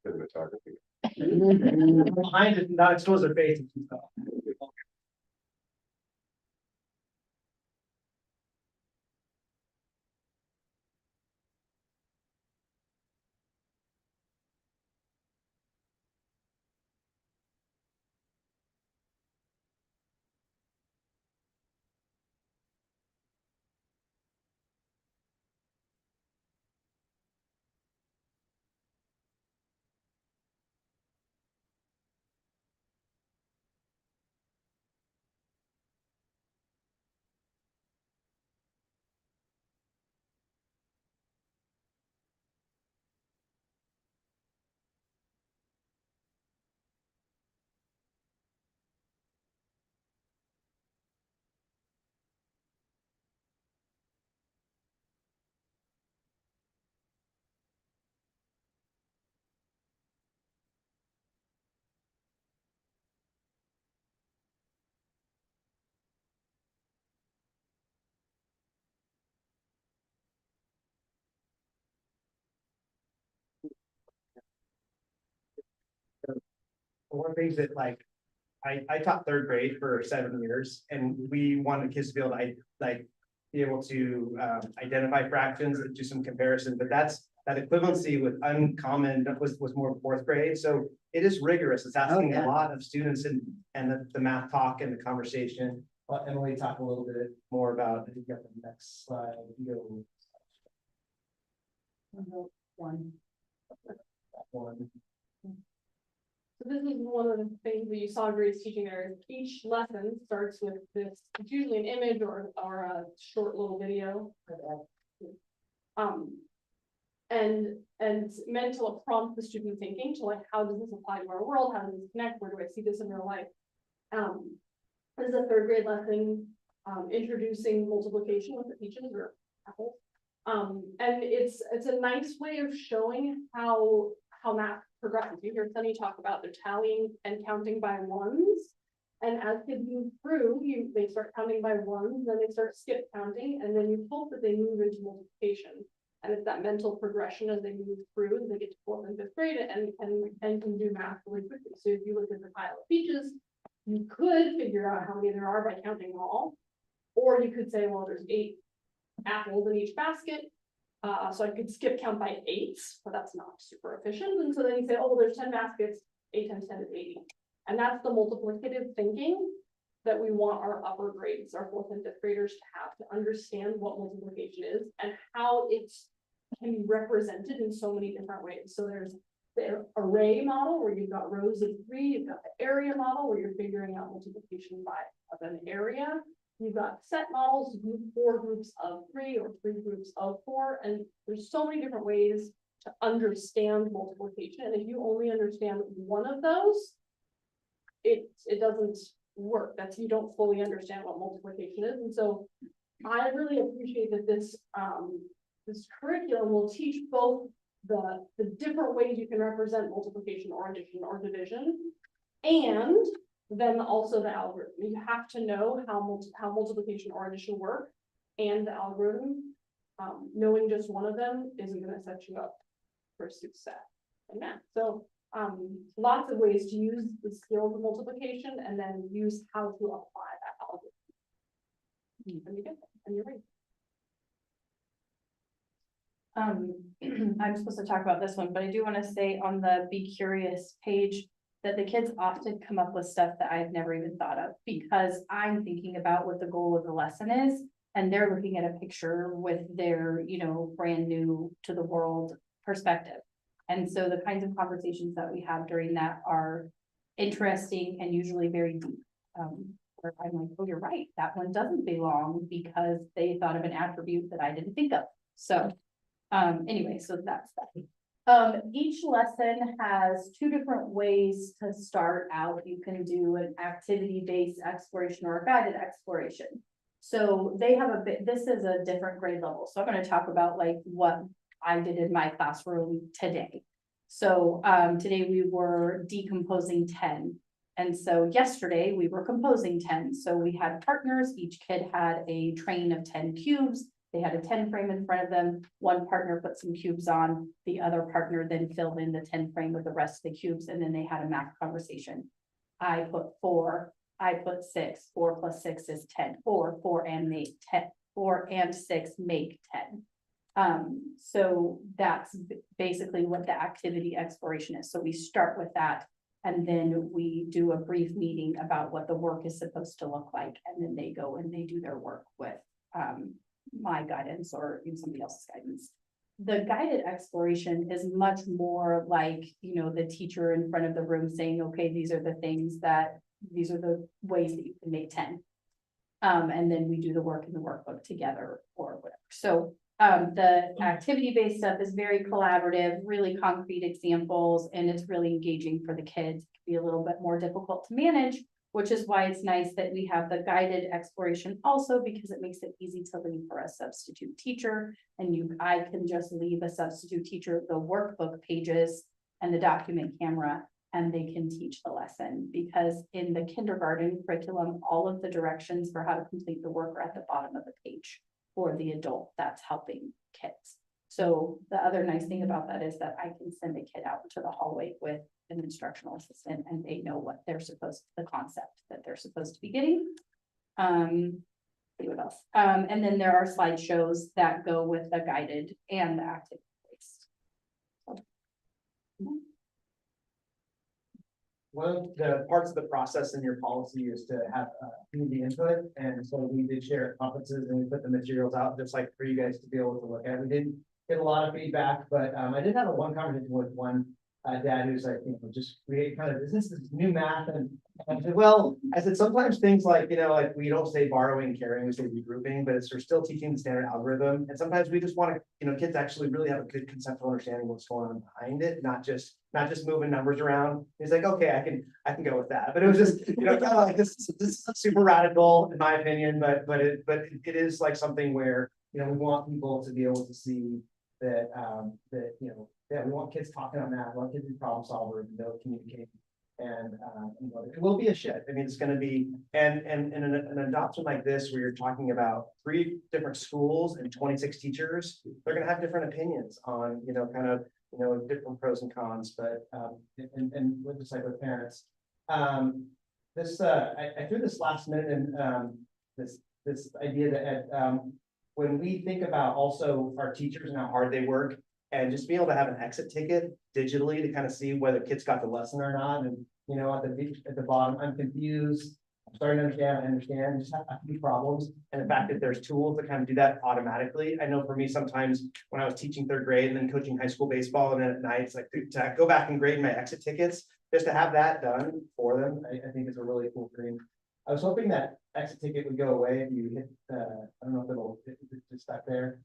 Cinematography. Behind it, not expose their faces and stuff. one of the things that like, I taught third grade for 7 years and we wanted kids to be able to, be able to identify fractions and do some comparison, but that equivalency with uncommon was more fourth grade, so it is rigorous. It's asking yeah. a lot of students and the math talk and the conversation. Well, Emily talked a little bit more about, I think you got the next slide. You go One. that one. So this is one of the things that you saw Grace teaching there. Each lesson starts with this, it's usually an image or a short little video. And it's meant to prompt the student thinking to like, how does this apply to our world? How does this connect? Where do I see this in real life? This is a third grade lesson, introducing multiplication with the peaches or apples. And it's a nice way of showing how math progresses. You hear Sunny talk about their tallying and counting by ones. And as kids move through, they start counting by ones, then they start skip counting, and then you hope that they move into multiplication. And it's that mental progression as they move through, and they get to fourth and fifth grade and can do math really quickly. So if you look at the pile of peaches, you could figure out how many there are by counting them all. Or you could say, well, there's 8 apples in each basket. So I could skip count by 8s, but that's not super efficient. And so then you say, oh, well, there's 10 baskets, 8 times 10 is 80. And that's the multiplicative thinking that we want our upper grades, our 4th and 5th graders to have, to understand what multiplication is and how it can be represented in so many different ways. So there's the array model where you've got rows of 3, you've got the area model where you're figuring out multiplication of an area. You've got set models, 4 groups of 3 or 3 groups of 4, and there's so many different ways to understand multiplication. And if you only understand one of those, it doesn't work. You don't fully understand what multiplication is. And so I really appreciate that this curriculum will teach both the different ways you can represent multiplication or addition or division, and then also the algorithm. You have to know how multiplication or addition work and the algorithm. Knowing just one of them isn't going to set you up for success in math. So lots of ways to use the skills of multiplication and then use how to apply that algorithm. And you get there, and you're right. I'm supposed to talk about this one, but I do want to say on the Be Curious page that the kids often come up with stuff that I've never even thought of, because I'm thinking about what the goal of the lesson is, and they're looking at a picture with their, brand new to the world perspective. And so the kinds of conversations that we have during that are interesting and usually very deep. Where I'm like, oh, you're right, that one doesn't belong because they thought of an attribute that I didn't think of. So anyway, so that's that. Each lesson has 2 different ways to start out. You can do an activity-based exploration or a guided exploration. So they have this is a different grade level. So I'm going to talk about like what I did in my classroom today. So today we were decomposing 10. And so yesterday we were composing 10. So we had partners, each kid had a train of 10 cubes. They had a 10 frame in front of them. One partner put some cubes on, the other partner then filled in the 10 frame with the rest of the cubes, and then they had a math conversation. I put 4, I put 6, 4 plus 6 is 10, 4 and make 10, 4 and 6 make 10. So that's basically what the activity exploration is. So we start with that, and then we do a brief meeting about what the work is supposed to look like, and then they go and they do their work with my guidance or somebody else's guidance. The guided exploration is much more like, the teacher in front of the room saying, okay, these are the ways that you can make 10. And then we do the work in the workbook together or whatever. So the activity-based stuff is very collaborative, really concrete examples, and it's really engaging for the kids. It can be a little bit more difficult to manage, which is why it's nice that we have the guided exploration also, because it makes it easy to leave for a substitute teacher. And I can just leave a substitute teacher the workbook pages and the document camera, and they can teach the lesson. Because in the kindergarten curriculum, all of the directions for how to complete the work are at the bottom of the page for the adult that's helping kids. So the other nice thing about that is that I can send a kid out to the hallway with an instructional assistant and they know what they're supposed, the concept that they're supposed to be getting. See what else? And then there are slideshows that go with the guided and the active based. One of the parts of the process in your policy is to have community input, and so we did share at conferences and we put the materials out just like for you guys to be able to look at. We didn't get a lot of feedback, but I did have one conversation with one dad who's like, just create kind of, is this new math? And I said, well, sometimes things like, like we don't say borrowing, carrying, we say regrouping, but we're still teaching the standard algorithm. And sometimes we just want to, kids actually really have a good conceptual understanding of what's going on behind it, not just moving numbers around. He's like, okay, I can go with that. But it was just, kind of like this is super radical in my opinion, but it is like something where, we want people to be able to see that, yeah, we want kids talking on that, we want kids to be problem solvers, communicate. And it will be a shift. I mean, it's going to be, and an adoption like this, where you're talking about 3 different schools and 26 teachers, they're going to have different opinions on, different pros and cons, but, and with just like with parents. I threw this last minute and, this idea that, when we think about also our teachers and how hard they work, and just be able to have an exit ticket digitally to kind of see whether kids got the lesson or not. And, at the bottom, I'm confused, I'm starting to understand, just have a few problems. And the fact that there's tools that kind of do that automatically. I know for me, sometimes when I was teaching 3rd grade and then coaching high school baseball, and then at night, it's like to go back and grade my exit tickets, just to have that done for them, I think is a really cool thing. I was hoping that exit ticket would go away if you hit, I don't know if it's stuck there.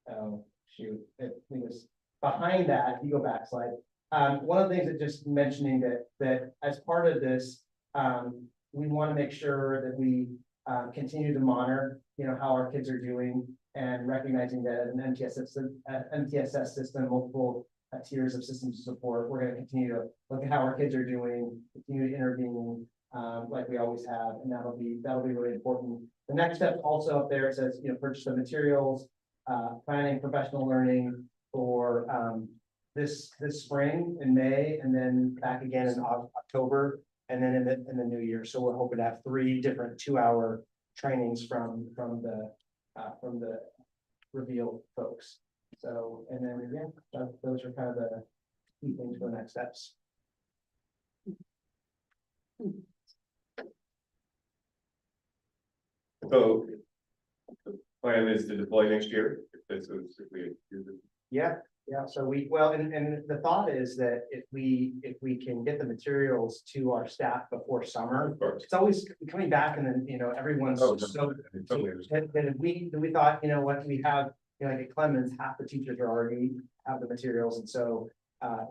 Oh, shoot, it was behind that, if you go back slide. One of the things that just mentioning that as part of this, we want to make sure that we continue to monitor, how our kids are doing, and recognizing that an MTSS system, multiple tiers of systems of support, we're going to continue to look at how our kids are doing, continue to intervene, like we always have, and that'll be really important. The next step also up there, it says, purchase the materials, planning professional learning for this spring in May, and then back again in October, and then in the new year. So we're hoping to have 3 different 2-hour trainings from the Reveal folks. So, and then again, those are kind of the key things for the next steps. So the plan is to deploy next year. If we do this. Yeah. So and the thought is that if we can get the materials to our staff before summer, it's always coming back, and then everyone's then we thought, what we have, like at Clemens, half the teachers are already have the materials, and so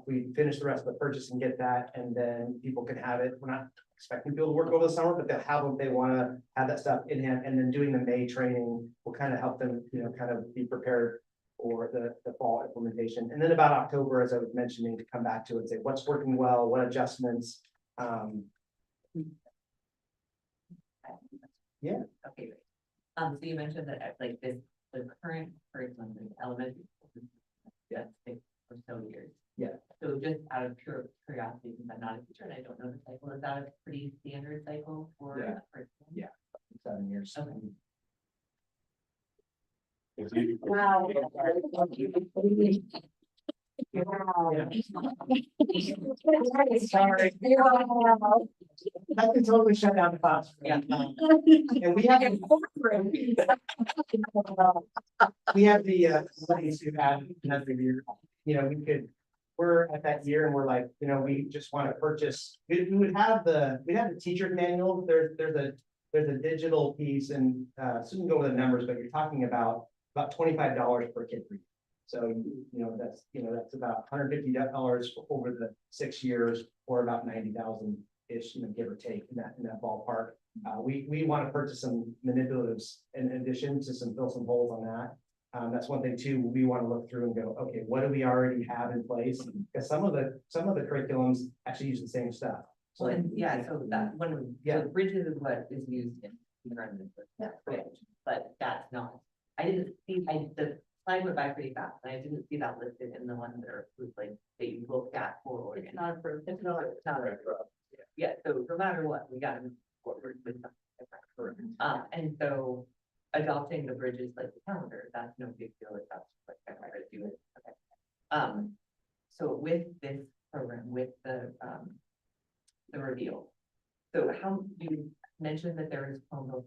we finish the rest of the purchase and get that, and then people can have it. We're not expecting people to work over the summer, but they'll have what they want to have that stuff in hand, and then doing the May training will kind of help them, kind of be prepared for the fall implementation. And then about October, as I was mentioning, to come back to it and say what's working well, what adjustments. Yeah. Okay, great. So you mentioned that like the current curriculum in elementary school is just 6 or so years. Yeah. So just out of pure curiosity, since I'm not a teacher and I don't know the cycle, is that a pretty standard cycle for? Yeah. a curriculum? Yeah. 7 years. Okay. Wow. I can totally shut down the class. Yeah. And we have the studies who have every year, we're at that year and we're like, we just want to purchase, we would have the teacher manual, there's a digital piece, and so you can go with the numbers, but you're talking about $25 per kid per year. So, that's about $150 over the 6 years, or about 90,000-ish, give or take in that ballpark. We want to purchase some manipulatives in addition to fill some holes on that. That's one thing too. We want to look through and go, okay, what do we already have in place? Because some of the curriculums actually use the same stuff. So, so that one of the bridges is what is used in environment, but that's not. I didn't see, the slide went by pretty fast, and I didn't see that listed in the one that are, was like, that you looked at for Oregon. It's not approved. It's not approved. Yeah, so no matter what, we got to move forward with something different. And so adopting the bridges like the calendar, that's no big deal, if that's like, I try to do it, okay. So with this program, with the reveal, so how, you mentioned that there is Chromebook,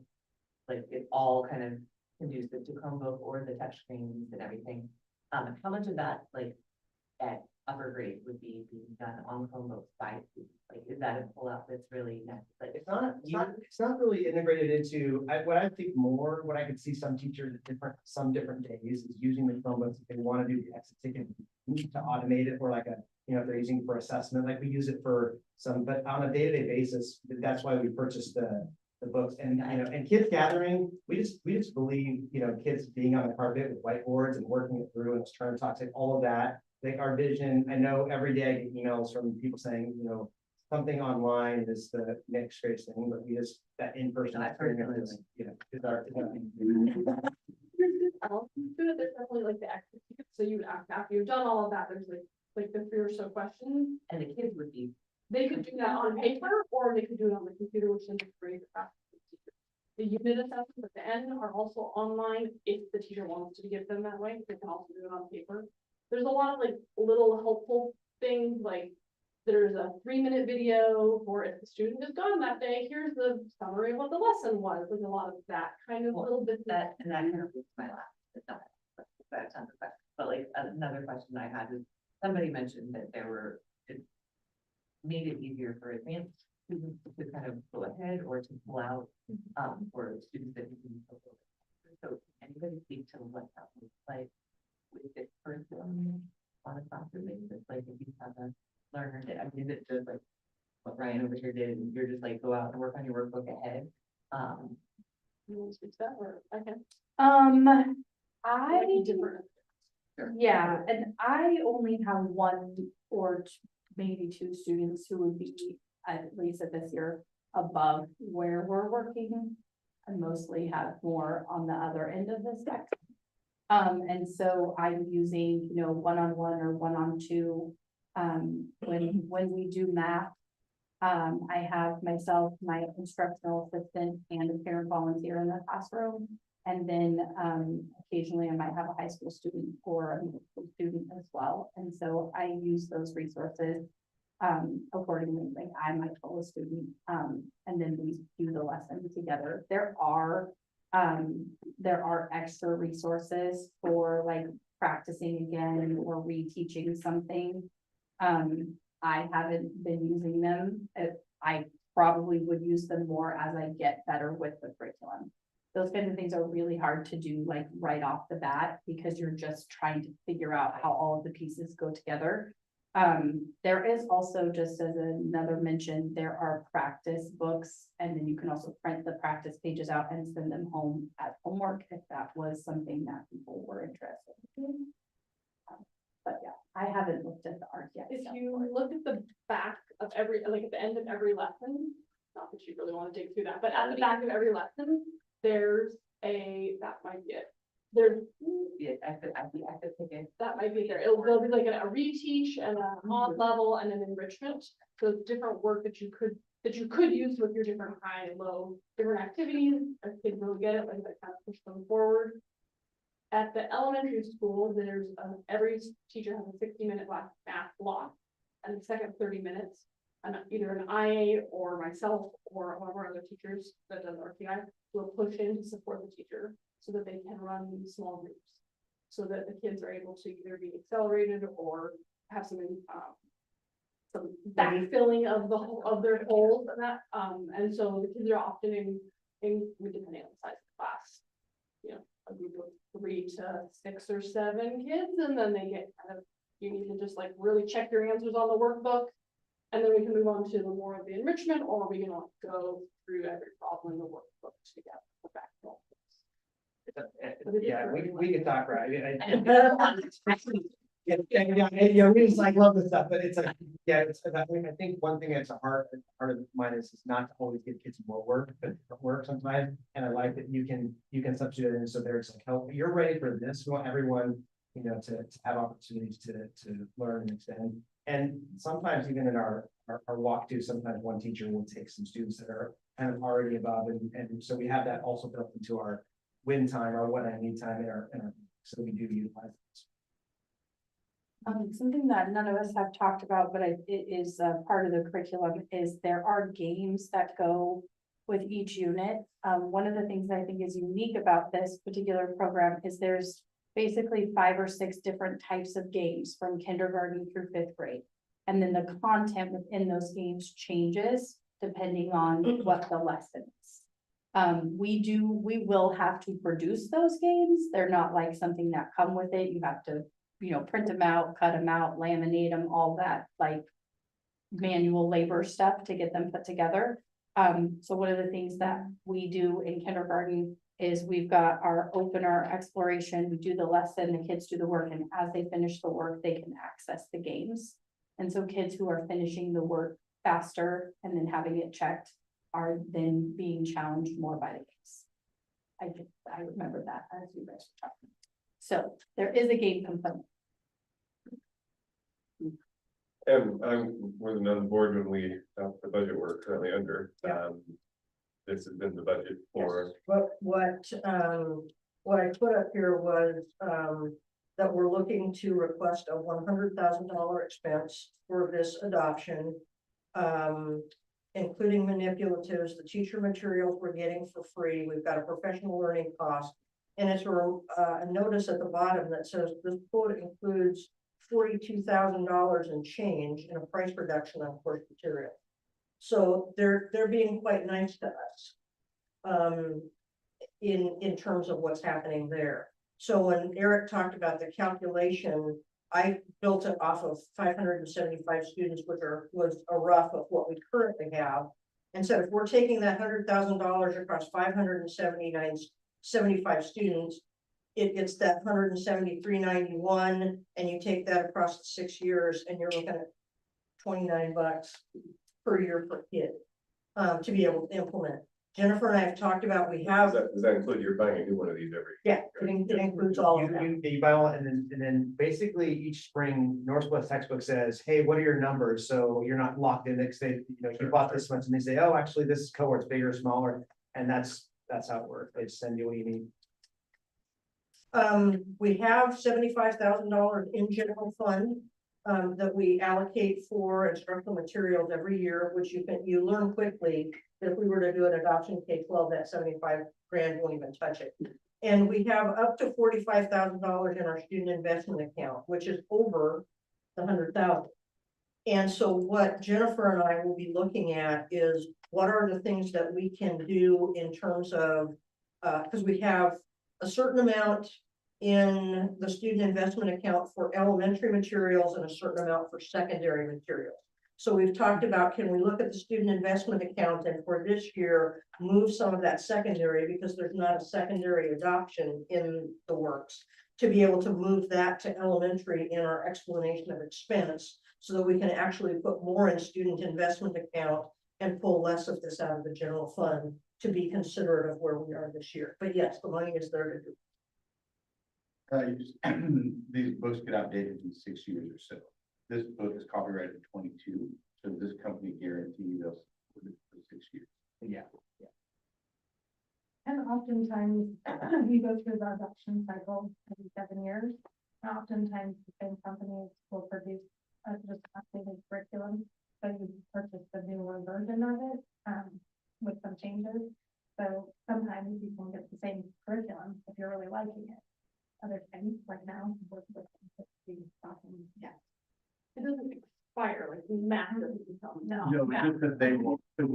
like it all kind of conducive to Chromebook or the touch screens and everything. How much of that, like, at upper grade would be being done on Chromebooks by students? Like, is that a pullout that's really necessary? It's not really integrated into, what I think more, what I could see some teachers at some different days is using the Chromebooks if they want to do the exit ticket, need to automate it, or like if they're using it for assessment, like we use it for some, but on a day-to-day basis, that's why we purchased the books. And, and kids gathering, we just believe, kids being on the carpet with whiteboards and working it through, and it's turn toxic, all of that. Like our vision, I know every day I get emails from people saying, something online is the next greatest thing, but we just, that in-person experience is, is our. There's definitely like the extra tickets, so you would ask after you've done all of that, there's like the 3 or so questions. And the kids would be. They could do that on paper, or they could do it on the computer, which is great. The unit assessments at the end are also online if the teacher wants to give them that way. They can also do it on paper. There's a lot of like little helpful things, like there's a 3-minute video for if the student is gone that day, here's the summary of what the lesson was. There's a lot of that kind of little bit. That kind of leads my last. But like another question I had is, somebody mentioned that it made it easier for advanced students to kind of go ahead or to pull out, for students that didn't. So can anybody speak to what that looks like with this curriculum on a classroom basis? Like if you have a learner that, I mean, is it just like what Ryan over here did, and you're just like, go out and work on your workbook ahead? You want to speak to that, or I can? Yeah, and I only have 1 or maybe 2 students who would be, at least at this year, above where we're working. I mostly have more on the other end of the spectrum. And so I'm using, one-on-one or one-on-two. When we do math, I have myself, my instructional assistant, and a parent volunteer in the classroom. And then occasionally I might have a high school student or a middle school student as well. And so I use those resources accordingly. Like I might call a student, and then we do the lesson together. There are extra resources for like practicing again or reteaching something. I haven't been using them. I probably would use them more as I get better with the curriculum. Those kinds of things are really hard to do like right off the bat because you're just trying to figure out how all of the pieces go together. There is also, just as another mention, there are practice books, and then you can also print the practice pages out and send them home as homework if that was something that people were interested in. But yeah, I haven't looked at the art yet. If you look at the back of every, like at the end of every lesson, not that you really want to dig through that, but at the back of every lesson, there's that might be it. There's, Yeah, I could pick it. that might be there. There'll be like a reteach and a on level and an enrichment. So different work that you could use with your different high and low, different activities. If kids really get it, like that kind of push them forward. At the elementary school, there's every teacher has a 60-minute math block, and the second 30 minutes, and either an IA or myself or one of our other teachers that does RTI will push in to support the teacher so that they can run these small groups, so that the kids are able to either be accelerated or have some backfilling of their holes and that. And so the kids are often in depending on the size of the class, a group of 3 to 6 or 7 kids, and then they get kind of, you need to just like really check your answers on the workbook, and then we can move on to the more of the enrichment, or we can go through every problem in the workbook together. Yeah, we can talk, right? Yeah, we just like love this stuff, but it's like, yeah, I think one thing that's a hard of mine is not to always give kids more work, but work sometimes. And I like that you can substitute it in, so there's like, help, you're ready for this, we want everyone, to have opportunities to learn and extend. And sometimes even in our walk to, sometimes one teacher will take some students that are kind of already above, and so we have that also built into our win time or what I need time in our, so we do utilize this. Something that none of us have talked about, but it is a part of the curriculum, is there are games that go with each unit. One of the things that I think is unique about this particular program is there's basically 5 or 6 different types of games from kindergarten through 5th grade. And then the content within those games changes depending on what the lesson is. We will have to produce those games. They're not like something that come with it. You have to, print them out, cut them out, laminate them, all that like manual labor stuff to get them put together. So one of the things that we do in kindergarten is we've got our opener exploration, we do the lesson, the kids do the work, and as they finish the work, they can access the games. And so kids who are finishing the work faster and then having it checked are then being challenged more by the games. I remember that as you guys were talking. So there is a game component. And I wasn't on the board when the budget we're currently under. This has been the budget for. What I put up here was, that we're looking to request a $100,000 expense for this adoption. Including manipulatives, the teacher materials we're getting for free, we've got a professional learning cost. And it's a notice at the bottom that says this quote includes $42,000 in change in a price reduction on course material. So they're being quite nice to us. In terms of what's happening there. So when Eric talked about the calculation, I built it off of 575 students, which was a rough of what we currently have. And so if we're taking that $100,000 across 575 students, it gets that $173.91, and you take that across the 6 years, and you're looking at $29 per year per kid to be able to implement. Jennifer and I have talked about, Does that include you're buying a new one of these every? Yeah, it includes all of them. You buy one, and then basically each spring, Northwest textbook says, hey, what are your numbers? So you're not locked in, because they, you bought this much, and they say, oh, actually, this cohort's bigger or smaller, and that's how it works. They just send you what you need. We have $75,000 in general fund that we allocate for instructional materials every year, which you learn quickly that if we were to do an adoption K-12, that 75 grand won't even touch it. And we have up to $45,000 in our student investment account, which is over the 100,000. And so what Jennifer and I will be looking at is what are the things that we can do in terms of, because we have a certain amount in the student investment account for elementary materials and a certain amount for secondary materials. So we've talked about, can we look at the student investment account and for this year, move some of that secondary, because there's not a secondary adoption in the works, to be able to move that to elementary in our explanation of expense, so that we can actually put more in student investment account and pull less of this out of the general fund to be considerate of where we are this year. But yes, the money is there to do. These books get outdated in 6 years or so. This book is copyrighted 22, so this company guarantees us for 6 years. Yeah. And oftentimes, we go through the adoption cycle every 7 years. And oftentimes, the same companies will produce just updated curriculum, so you purchase the newer version of it with some changes. So sometimes you can get the same curriculum if you're really liking it. Other times, like now, yeah. It doesn't expire like massively. No. No, it's just that they will. Like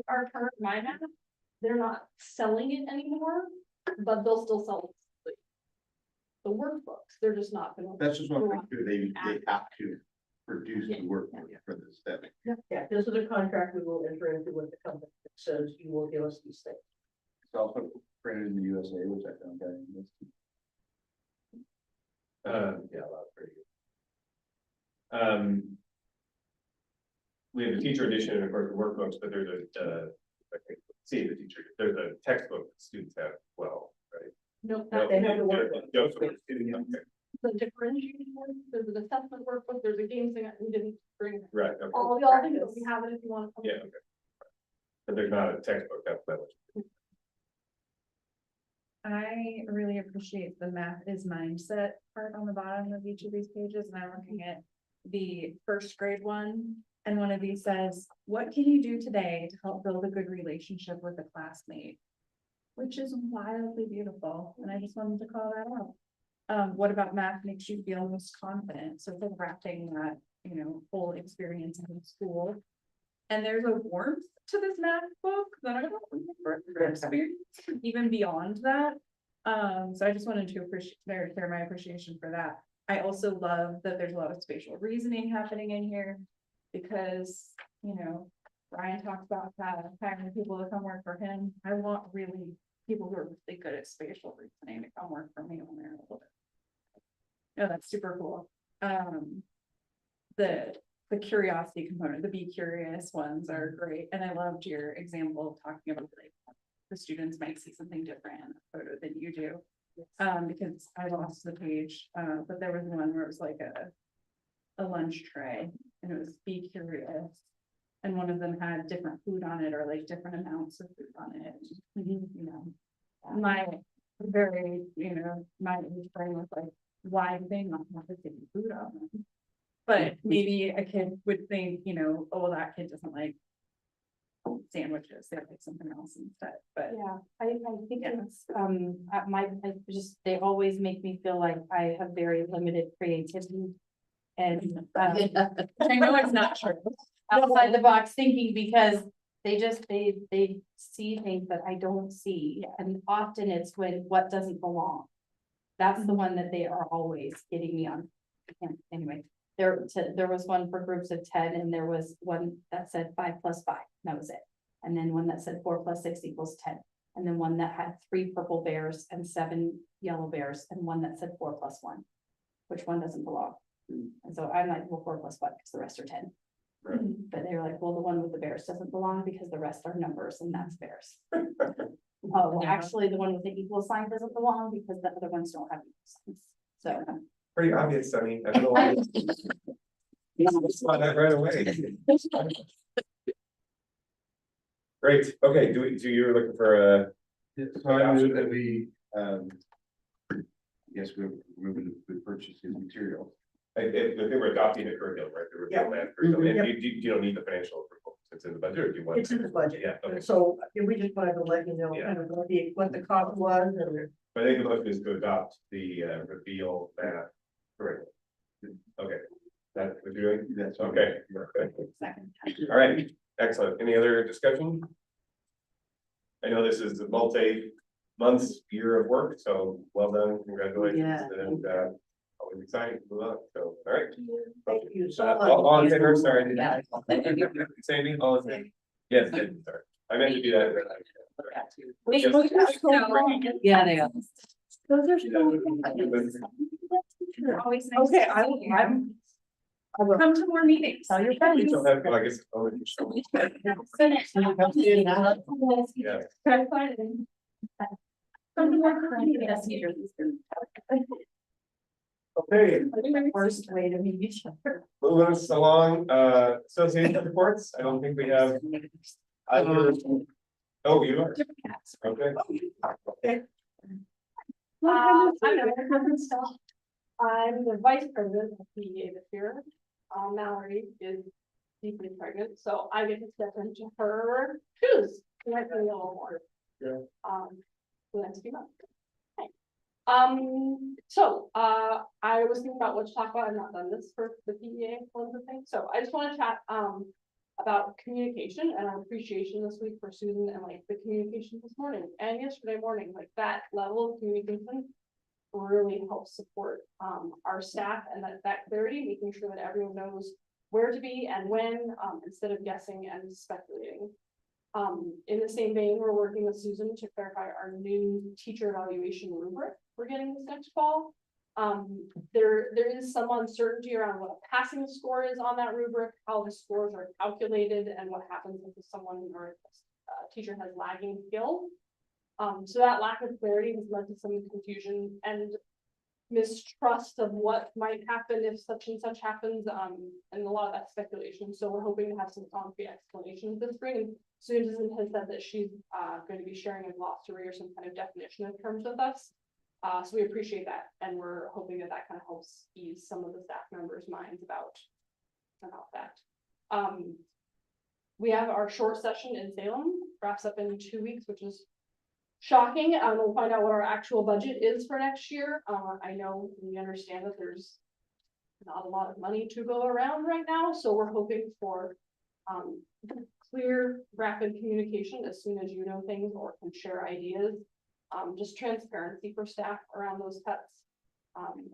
our current MyMath, they're not selling it anymore, but they'll still sell the workbooks. They're just not gonna. That's just what they have to produce the work for the step. Yeah, this is a contract we will enter into with the company that says you will give us these things. It's also printed in the USA, which I found kind of Yeah, a lot, pretty good. We have the teacher edition and of course the workbooks, but there's I think, see the teacher, there's a textbook that students have, as well, right? Nope, No, they have the work. no, so it's in the- okay, The differentiating one, there's an assessment workbook, there's a games thing, we didn't bring it. Right, okay, All y'all think that we have it if you want to. yeah, okay. But there's not a textbook, that's what. I really appreciate the math is mindset part on the bottom of each of these pages, and I'm looking at the first grade one. And one of these says, what can you do today to help build a good relationship with a classmate? Which is wildly beautiful, and I just wanted to call that out. What about math makes you feel most confident? So they're wrapping that, whole experience in school. And there's a warmth to this math book that I don't remember experience, even beyond that. So I just wanted to share my appreciation for that. I also love that there's a lot of spatial reasoning happening in here. Because, Ryan talks about hiring people to come work for him. I want really people who are really good at spatial reasoning to come work for me when they're a little bit. No, that's super cool. The curiosity component, the be curious ones are great. And I loved your example of talking about like the students might see something different in a photo than you do. Because I lost the page, but there was one where it was like a lunch tray and it was be curious. And one of them had different food on it or like different amounts of food on it. My very, my brain was like, why do they not have the same food on them? But maybe a kid would think, oh, that kid doesn't like sandwiches, they like something else instead, but. Yeah, I think it's, they always make me feel like I have very limited creativity. And, I know it's not true. outside the box thinking because they see things that I don't see. And often it's when what doesn't belong. That's the one that they are always getting me on. Anyway, there was one for groups of 10 and there was one that said 5 + 5, that was it. And then one that said 4 + 6 = 10. And then one that had 3 purple bears and 7 yellow bears and one that said 4 + 1. Which one doesn't belong? And so I'm like, well, 4 + 1 because the rest are 10. Right. But they were like, well, the one with the bears doesn't belong because the rest are numbers and that's bears. Oh, well, actually, the one with the equal sign doesn't belong because the other ones don't have equal signs. So. Pretty obvious, Sunny. I don't know why. You saw that right away. Great, okay, do you looking for a? So I move that we, yes, we're moving to purchase his material. I think we're adopting the curriculum, right? The Yeah. original math curriculum. Mhm. And you don't need the financial approval, it's in the budget, or do you want? It's in the budget. Yeah, okay. So we just wanted to let you know Yeah. kind of what the cost was and. But I think the motion is to adopt the reveal math curriculum. Okay, that's what you're doing? That's Okay. Second. All right, excellent. Any other discussion? I know this is a multi-months year of work, so well done, congratulations, Yeah. and always exciting to move on, so, all right. Thank you so much. All in favor, sorry. Yeah. Sandy, all in favor? Yes, sorry, I meant to do that. Wait, Yes. those are so long. Yeah, they are. Those are so long. They're always nice. Okay, to see you. I'm. I will. Come to more meetings. Tell your We friends. still have, well, I guess. oh, we should- Yeah. Come to more meetings. Okay, Worst way to meet each other. moving us along, association reports, I don't think we have. Either. Oh, you are, okay. I'm the vice president of PEA this year. Mallory is deeply pregnant, so I get to step into her shoes. She might be a little more. Yeah. The next few months. Okay. I was thinking about what to talk about. I've not done this for the PEA ones of things, so I just want to chat, about communication and our appreciation this week for Susan and like the communication this morning and yesterday morning, like that level of communication really helps support our staff and that clarity, making sure that everyone knows where to be and when, instead of guessing and speculating. In the same vein, we're working with Susan to clarify our new teacher evaluation rubric we're getting this next fall. There is some uncertainty around what a passing score is on that rubric, how the scores are calculated, and what happens if someone or a teacher has lagging skill. So that lack of clarity has led to some confusion and mistrust of what might happen if such and such happens, and a lot of that speculation. So we're hoping to have some concrete explanations this spring. And Susan has said that she's going to be sharing a glossary or some kind of definition of terms with us. So we appreciate that, and we're hoping that that kind of helps ease some of the staff members' minds about that. We have our short session in Salem, wraps up in 2 weeks, which is shocking. We'll find out what our actual budget is for next year. I know we understand that there's not a lot of money to go around right now, so we're hoping for clear, rapid communication as soon as you know things or can share ideas. Just transparency for staff around those cuts,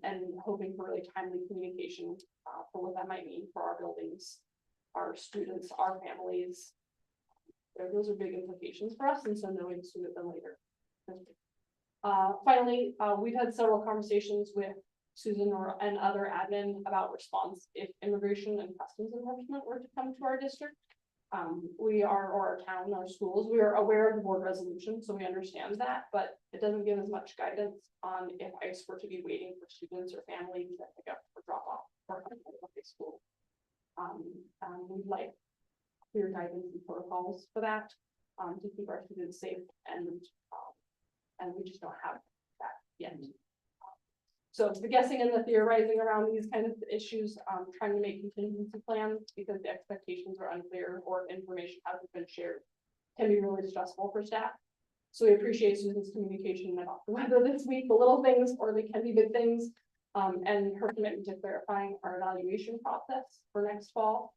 and hoping for really timely communication for what that might mean for our buildings, our students, our families. Those are big implications for us, and so knowing sooner than later. Finally, we've had several conversations with Susan and other admin about response if immigration and customs enforcement were to come to our district. We are, or our town, our schools, we are aware of the board resolution, so we understand that, but it doesn't give as much guidance on if ICE were to be waiting for students or families that pick up or drop off or come to the school. We'd like clear guidance and protocols for that, to keep our students safe, and we just don't have that yet. So it's the guessing and the theorizing around these kind of issues, trying to make contingency plans because the expectations are unclear or information hasn't been shared, can be really stressful for staff. So we appreciate Susan's communication about the weather this week, the little things, or they can be big things, and her commitment to clarifying our evaluation process for next fall.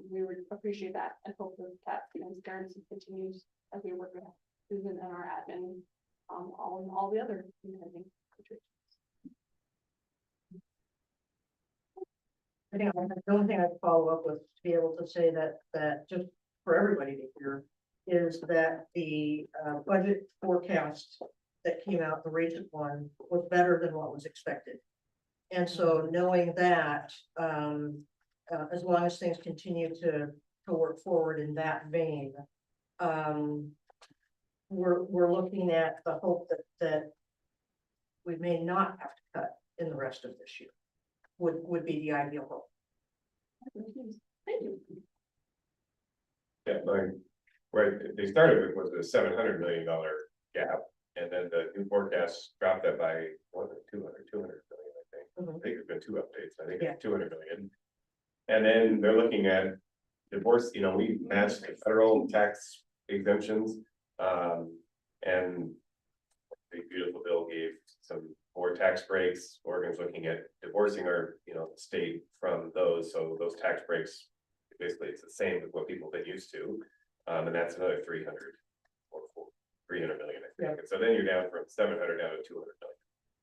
We would appreciate that and hope that transparency continues as we work with Susan and our admin, all the other situations. I think the only thing I'd follow up with to be able to say that just for everybody to hear is that the budget forecast that came out, the recent one, was better than what was expected. And so knowing that, as long as things continue to work forward in that vein, we're looking at the hope that we may not have to cut in the rest of this year. Would be the ideal hope. Thank you. Yeah, right, they started with was a $700 million gap, and then the new forecast dropped that by more than 200 million, I think. I think there's been 2 updates, I think it's 200 million. And then they're looking at divorce, we matched the federal tax exemptions, and the beautiful bill gave some more tax breaks. Oregon's looking at divorcing our, state from those, so those tax breaks, basically it's the same as what people have been used to. And that's another 300 or 300 million, I think. And so then you're down from 700 down to 200 million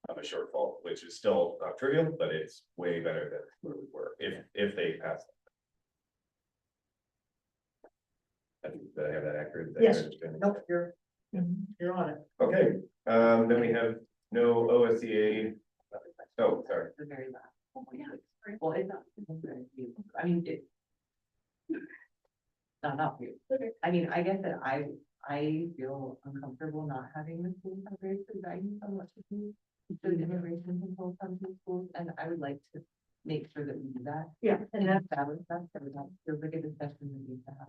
of a shortfall, which is still not trivial, but it's way better than where we were if they pass it. I think that I have that accurate. Yes, nope, you're on it. Okay, then we have no OSCA. Oh, sorry. The very last. Oh, yeah. Well, it's not. I mean, it. Not you. I mean, I guess that I feel uncomfortable not having the school have very clear guidance on what to do. So the immigration control comes to schools, and I would like to make sure that we do that. Yeah, and that's establish that every time. Feels like a discussion that needs to happen.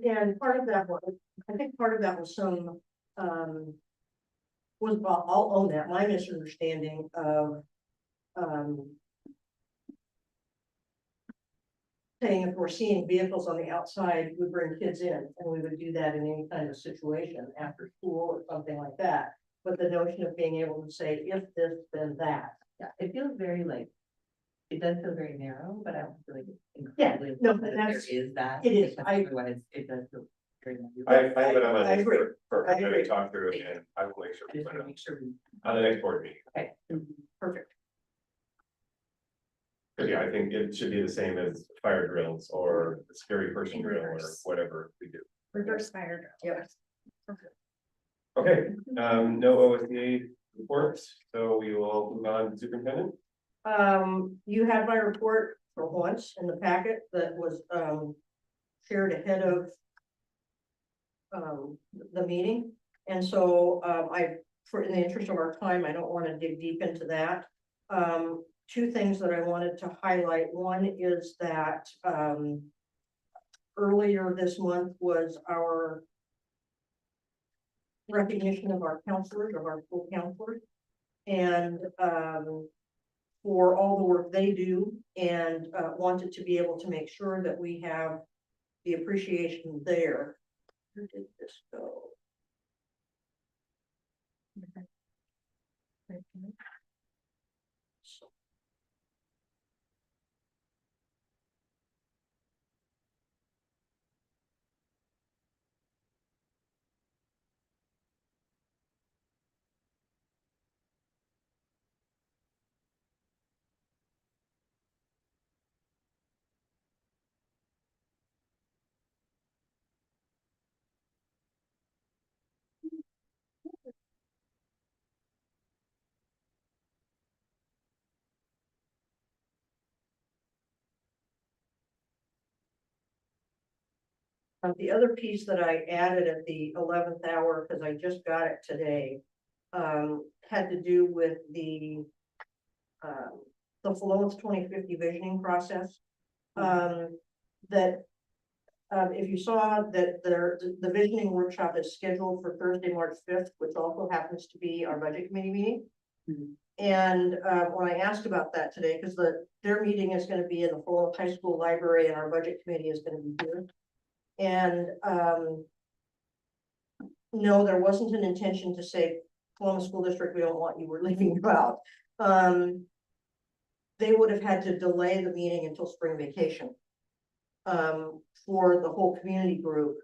yeah, and part of that was, I think part of that was some was, I'll own that, my misunderstanding of saying if we're seeing vehicles on the outside, we bring kids in, and we would do that in any kind of situation after school or something like that. But the notion of being able to say, if this, then that. Yeah, it feels very like, it does feel very narrow, but I don't feel like it's Yeah, incredibly. no, important but that that's- there is that. it is. because Otherwise, it does feel very. I have it on my I list agree. for I when agree. we talk through it, and I will make sure we Just put to it make sure we. on the next board meeting. Okay. Perfect. But yeah, I think it should be the same as fire drills or the scary person drill or Reverse. whatever we do. Reverse fire drill. Yes. Okay, no OSDA reports, so we will move on to superintendent. You had my report for once in the packet that was, shared ahead of the meeting. And so, in the interest of our time, I don't want to dig deep into that. Two things that I wanted to highlight. One is that, earlier this month was our recognition of our counselors, of our school counselors. And, for all the work they do, and wanted to be able to make sure that we have the appreciation there. Where did this go? The other piece that I added at the 11th hour, because I just got it today, had to do with the Flow 2050 visioning process. If you saw that the visioning workshop is scheduled for Thursday, March 5th, which also happens to be our budget committee meeting. And when I asked about that today, because their meeting is going to be in the Fulham High School library and our budget committee is going to be here. And no, there wasn't an intention to say, Columbus School District, we don't want you, we're leaving you out. They would have had to delay the meeting until spring vacation for the whole community group,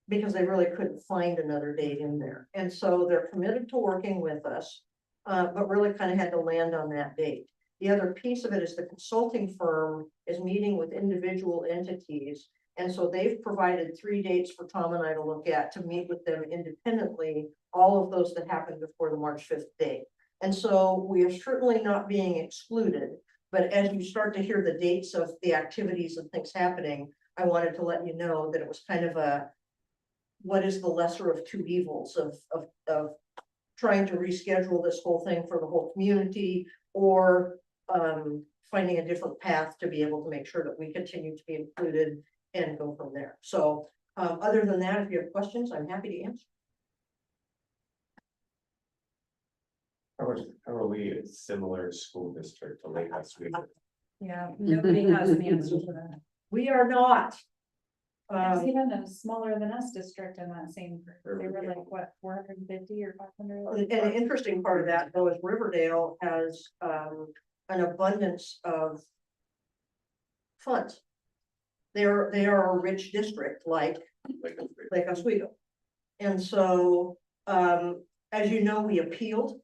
because they really couldn't find another date in there. And so they're committed to working with us, but really kind of had to land on that date. The other piece of it is the consulting firm is meeting with individual entities. And so they've provided 3 dates for Tom and I to look at, to meet with them independently, all of those that happened before the March 5th date. And so we are certainly not being excluded, but as you start to hear the dates of the activities and things happening, I wanted to let you know that it was kind of what is the lesser of two evils of trying to reschedule this whole thing for the whole community, or finding a different path to be able to make sure that we continue to be included and go from there. So other than that, if you have questions, I'm happy to answer. How are we a similar school district to Lake Oswego? Yeah, nobody has an answer to that. We are not. There's even a smaller than us district in that same group. They were like, what, 450 or 500? And the interesting part of that, though, is Riverdale has an abundance of funds. They are a rich district like Lake Oswego. And so, as you know, we appealed.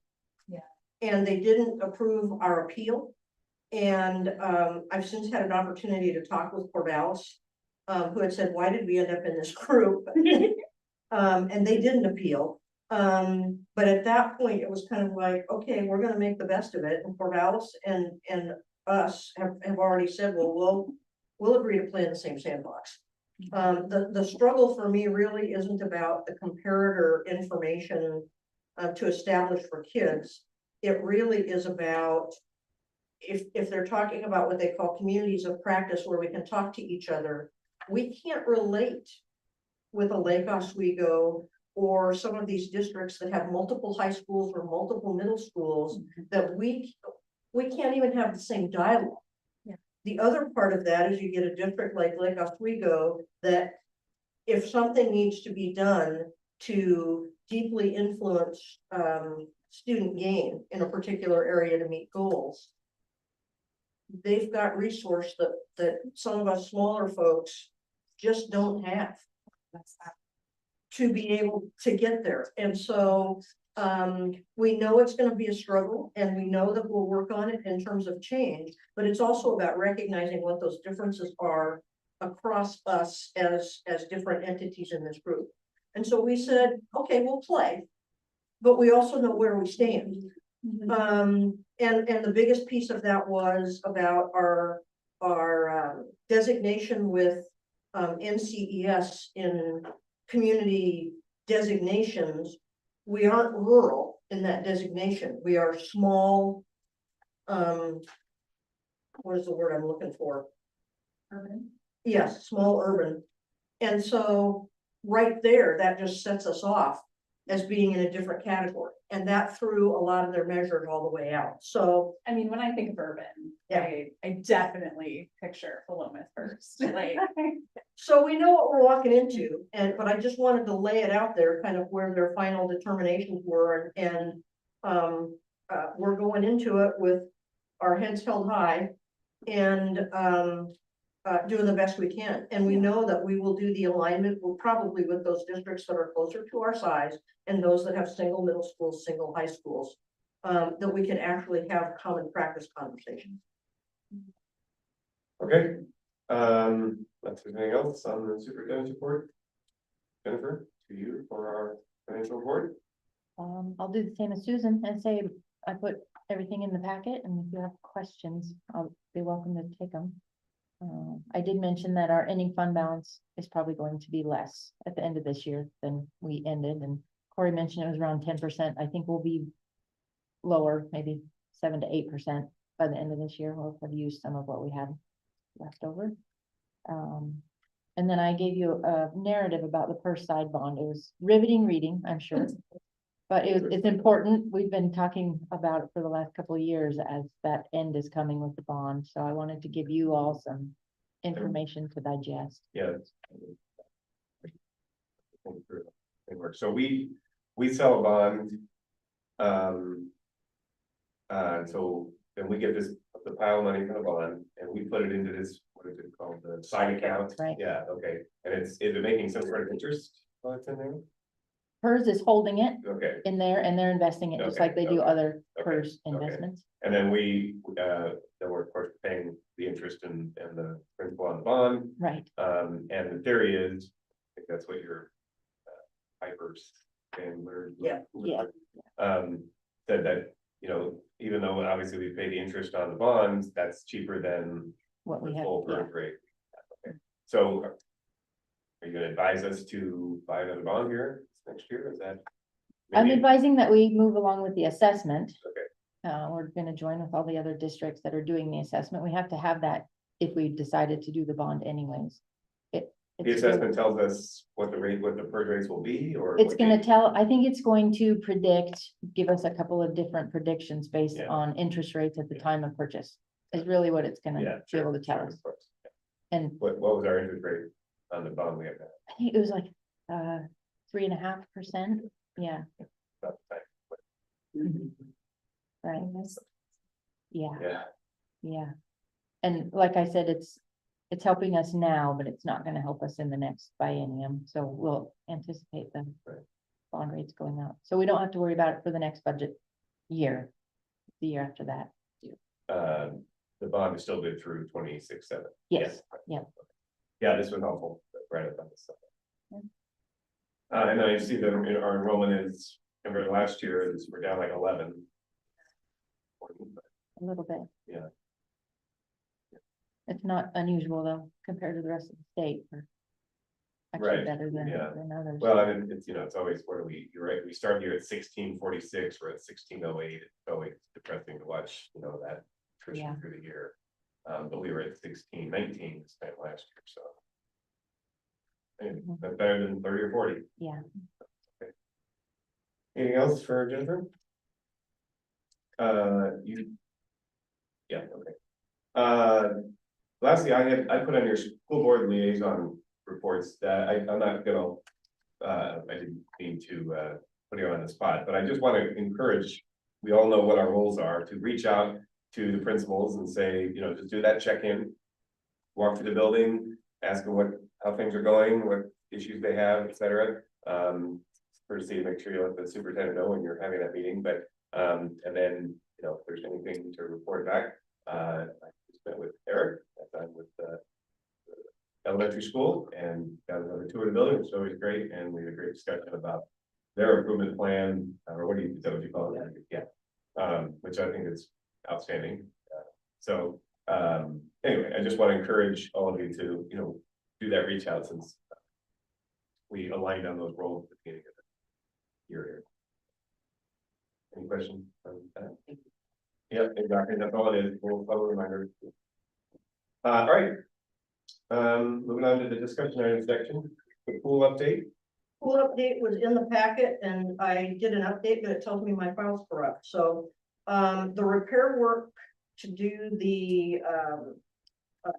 Yeah. And they didn't approve our appeal. And I've since had an opportunity to talk with Corvallis, who had said, why did we end up in this group? And they didn't appeal. But at that point, it was kind of like, okay, we're gonna make the best of it. And Corvallis and us have already said, well, we'll agree to play in the same sandbox. The struggle for me really isn't about the comparator information to establish for kids. It really is about if they're talking about what they call communities of practice where we can talk to each other, we can't relate with a Lake Oswego or some of these districts that have multiple high schools or multiple middle schools that we can't even have the same dialogue. Yeah. The other part of that is you get a district like Lake Oswego that if something needs to be done to deeply influence student gain in a particular area to meet goals, they've got resource that some of us smaller folks just don't have to be able to get there. And so we know it's going to be a struggle, and we know that we'll work on it in terms of change, but it's also about recognizing what those differences are across us as different entities in this group. And so we said, okay, we'll play. but we also know where we stand. And the biggest piece of that was about our designation with NCES in community designations. We aren't rural in that designation. We are small. What is the word I'm looking for? Urban. Yes, small urban. And so right there, that just sets us off as being in a different category. And that threw a lot of their measures all the way out. So, I mean, when I think of urban, I definitely picture Philomath first, like. so we know what we're walking into, but I just wanted to lay it out there, kind of where their final determinations were, and we're going into it with our heads held high and doing the best we can. And we know that we will do the alignment, probably with those districts that are closer to our size and those that have single middle schools, single high schools, that we can actually have common practice conversations. Okay, that's anything else on the superintendent's report? Jennifer, to you for our financial report. I'll do the same as Susan and say I put everything in the packet, and if you have questions, I'll be welcome to take them. I did mention that our ending fund balance is probably going to be less at the end of this year than we ended, and Corey mentioned it was around 10%. I think we'll be lower, maybe 7 to 8% by the end of this year. We'll have used some of what we had left over. And then I gave you a narrative about the per side bond. It was riveting reading, I'm sure. But it's important. We've been talking about it for the last couple of years as that end is coming with the bond. So I wanted to give you all some information to digest. Yeah. So we sell a bond. So then we get the pile of money from the bond and we put it into this, what is it called? The side account. Right. Yeah, okay. And is it making some sort of interest while it's in there? PERS is holding it Okay. in there and they're investing it just Okay, like they do okay, other okay, PERS okay. investments. And then then we're of course paying the interest and the principal on the bond. Right. And the theory is, I think that's what your Piper's and Yeah. said that, even though obviously we pay the interest on the bonds, that's cheaper than What we the have, full yeah. PERS rate. Okay. So are you gonna advise us to buy another bond here next year? Is that? I'm maybe- advising that we move along with the assessment. Okay. We're gonna join with all the other districts that are doing the assessment. We have to have that if we decided to do the bond anyways. The assessment tells us what the PERS rates will be, or? It's what gonna they- tell, I think it's going to give us a couple of different predictions based Yeah. on interest rates at the Yeah. time of purchase. Is really what it's gonna Yeah, be sure, able to tell sure, us. of course. And What was our interest rate on the bond we have now? I think it was like 3.5%. Yeah, About the time. right. Yeah, Yeah, yeah. And like I said, it's helping us now, but it's not gonna help us in the next biennium, so we'll anticipate the Right. bond rates going up. So we don't have to worry about it for the next budget year, the year after that. the bond is still good through 26/7. Yes, yeah. Yeah, this was helpful, right up on this stuff. Yeah. And I see that our enrollment is, compared to last year, we're down like 11. A little bit. Yeah. It's not unusual though, compared to the rest of the state. We're actually Right, better yeah. than others. Well, I mean, it's always, you're right, we start here at 1646, we're at 1608, it's always depressing to watch, that attrition Yeah. through the year. But we were at 1619 this time last year, so. Anyway, that's better than 30 or 40. Yeah. Anything else for Jennifer? Yeah, okay. Lastly, I put on your school board liaison reports that I'm not gonna, I didn't mean to put you on the spot, but I just want to encourage, we all know what our roles are, to reach out to the principals and say, just do that check-in. Walk through the building, ask them how things are going, what issues they have, et cetera. Courtesy to make sure you let the superintendent know when you're having that meeting, but, and then, if there's anything to report back, I just met with Eric, I'm with the elementary school, and got another tour of the building, which was always great, and we had a great discussion about their improvement plan, or what do you, is that what you call it? Yeah. Which I think is outstanding. So, anyway, I just want to encourage all of you to, you know, do that reach out since we aligned on those roles at the beginning of the year here. Any questions on that? Yeah, exactly. That's all it is. We'll follow reminder. All right. Moving on to the discussion item section, the pool update. Pool update was in the packet and I did an update, but it tells me my file's corrupt. So, the repair work to do the,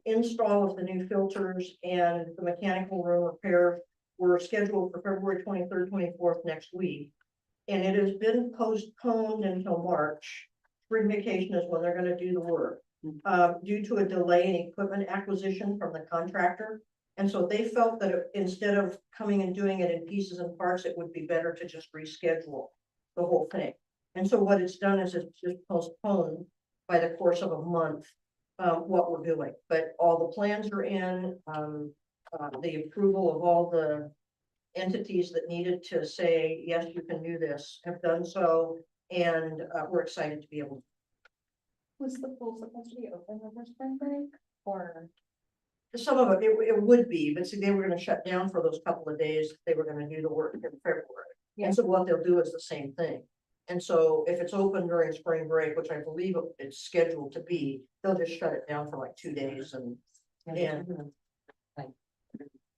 install of the new filters and the mechanical room repair were scheduled for February 23rd, 24th next week. And it has been postponed until March. Spring vacation is when they're gonna do the work. Due to a delay in equipment acquisition from the contractor. And so they felt that instead of coming and doing it in pieces and parts, it would be better to just reschedule the whole thing. And so what it's done is it's just postponed by the course of a month, what we're doing. But all the plans are in, the approval of all the entities that needed to say, yes, you can do this, have done so. And we're excited to be able to. Was the pool supposed to be open over spring break or? Some of it would be, but see, they were gonna shut down for those couple of days. They were gonna do the work in February. Yeah. And so what they'll do is the same thing. And so if it's open during spring break, which I believe it's scheduled to be, they'll just shut it down for like 2 days and. Like,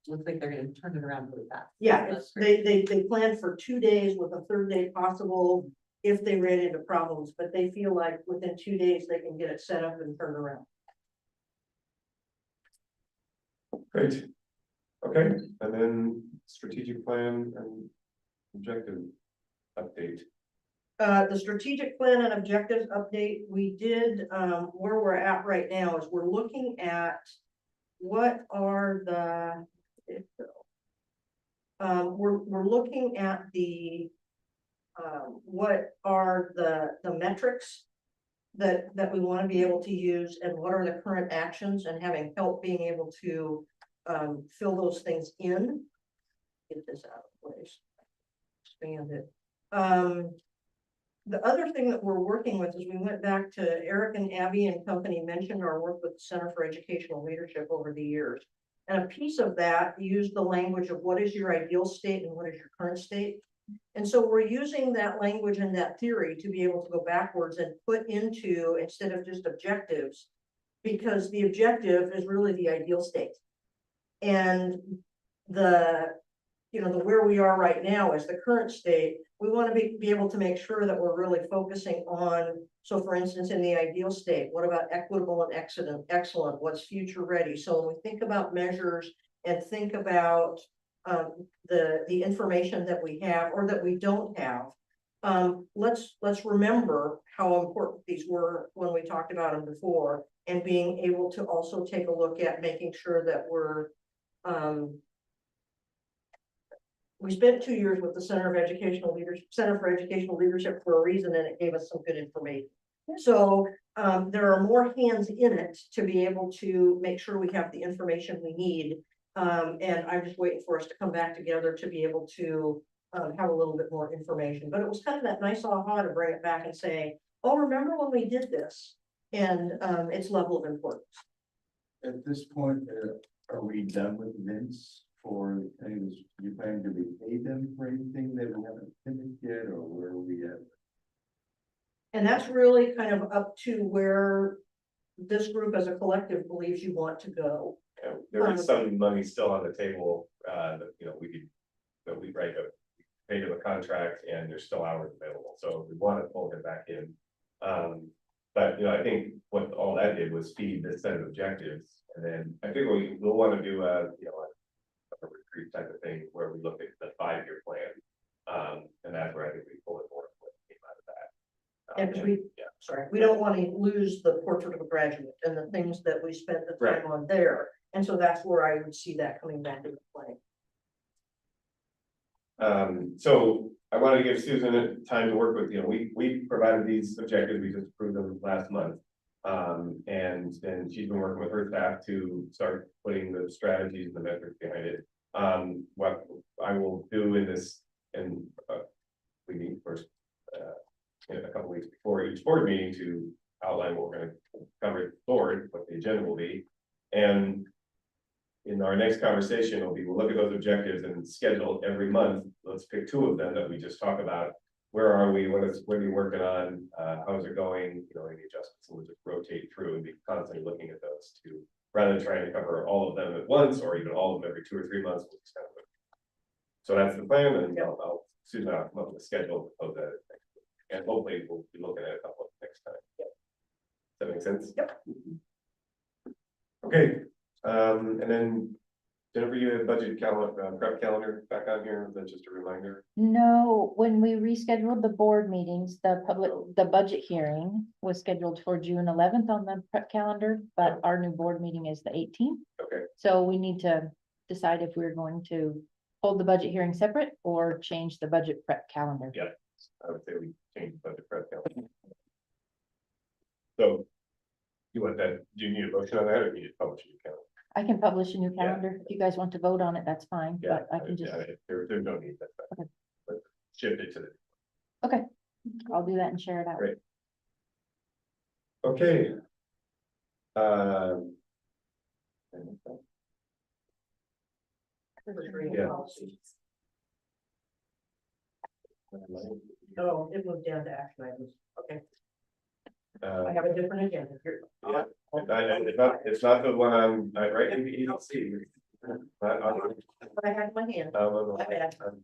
looks like they're gonna turn it around really fast. Yeah, it's, they planned for 2 days with a third day possible if they ran into problems, but they feel like within 2 days they can get it set up and turned around. Great. Okay, and then strategic plan and objective update. The strategic plan and objectives update, we did, where we're at right now is we're looking at what are the, we're looking at the, what are the metrics that we want to be able to use and what are the current actions and having help being able to fill those things in. Get this out of place. Expand it. The other thing that we're working with is we went back to Eric and Abby and company mentioned our work with the Center for Educational Leadership over the years. And a piece of that used the language of what is your ideal state and what is your current state. And so we're using that language and that theory to be able to go backwards and put into, instead of just objectives, because the objective is really the ideal state. And the, you know, the where we are right now is the current state. We want to be able to make sure that we're really focusing on, so for instance, in the ideal state, what about equitable and excellent? What's future ready? So when we think about measures and think about the information that we have or that we don't have, let's remember how important these were when we talked about them before, and being able to also take a look at making sure that we're we spent 2 years with the Center for Educational Leadership for a reason, and it gave us some good information. So there are more hands in it to be able to make sure we have the information we need. And I'm just waiting for us to come back together to be able to have a little bit more information. But it was kind of that nice aha to bring it back and say, oh, remember when we did this? And its level of importance. At this point, are we done with Vince for, you planning to repay them for anything that we haven't finished yet, or where are we at? And that's really kind of up to where this group as a collective believes you want to go. Yeah, there is some money still on the table, that, you know, we write a, paid him a contract and there's still hours available, so we want to pull him back in. But, you know, I think what all that did was feed this set of objectives, and then I think we'll want to do a, you know, a retreat type of thing where we look at the 5-year plan. And that's where I think we pull it more what came out of that. And we don't want to lose the portrait of a graduate and the things that we spent the time on there. And so that's where I would see that coming back into play. So I want to give Susan time to work with, you know, we provided these objectives, we just approved them last month. And then she's been working with her staff to start putting the strategies and the metrics behind it. What I will do in this, and we meet first, in a couple weeks before each board meeting to outline what we're gonna cover forward, what the agenda will be. And in our next conversation, we'll look at those objectives and schedule every month. Let's pick 2 of them that we just talk about. Where are we? What are you working on? How's it going? You know, any adjustments, and we'll just rotate through and be constantly looking at those 2, rather than trying to cover all of them at once, or even all of them every 2 or 3 months. We'll just kind of look. So that's the plan, and Susan, I'll come up with a schedule of that. And hopefully we'll be looking at a couple of next time. Does that make sense? Yep. Okay, and then Jennifer, you had budget calendar, prep calendar back on here. That's just a reminder. No, when we rescheduled the board meetings, the budget hearing was scheduled for June 11th on the prep calendar, but our new board meeting is the 18th. Okay. So we need to decide if we're going to hold the budget hearing separate or change the budget prep calendar. Yeah, I would say we change the budget prep calendar. So you want that, do you need a motion on that, or do you need to publish a new calendar? I can publish a new calendar. If you guys want to vote on it, that's fine, Yeah, but I can just, there's no need, that's fine. Okay. But shift it to the, okay, I'll do that and share it out. Great. Okay. Yeah. No, it moved down to action items. Okay, I Uh, have a different agenda here. yeah, it's not the one I write in the EDC. But I had my hand. My bad. Um,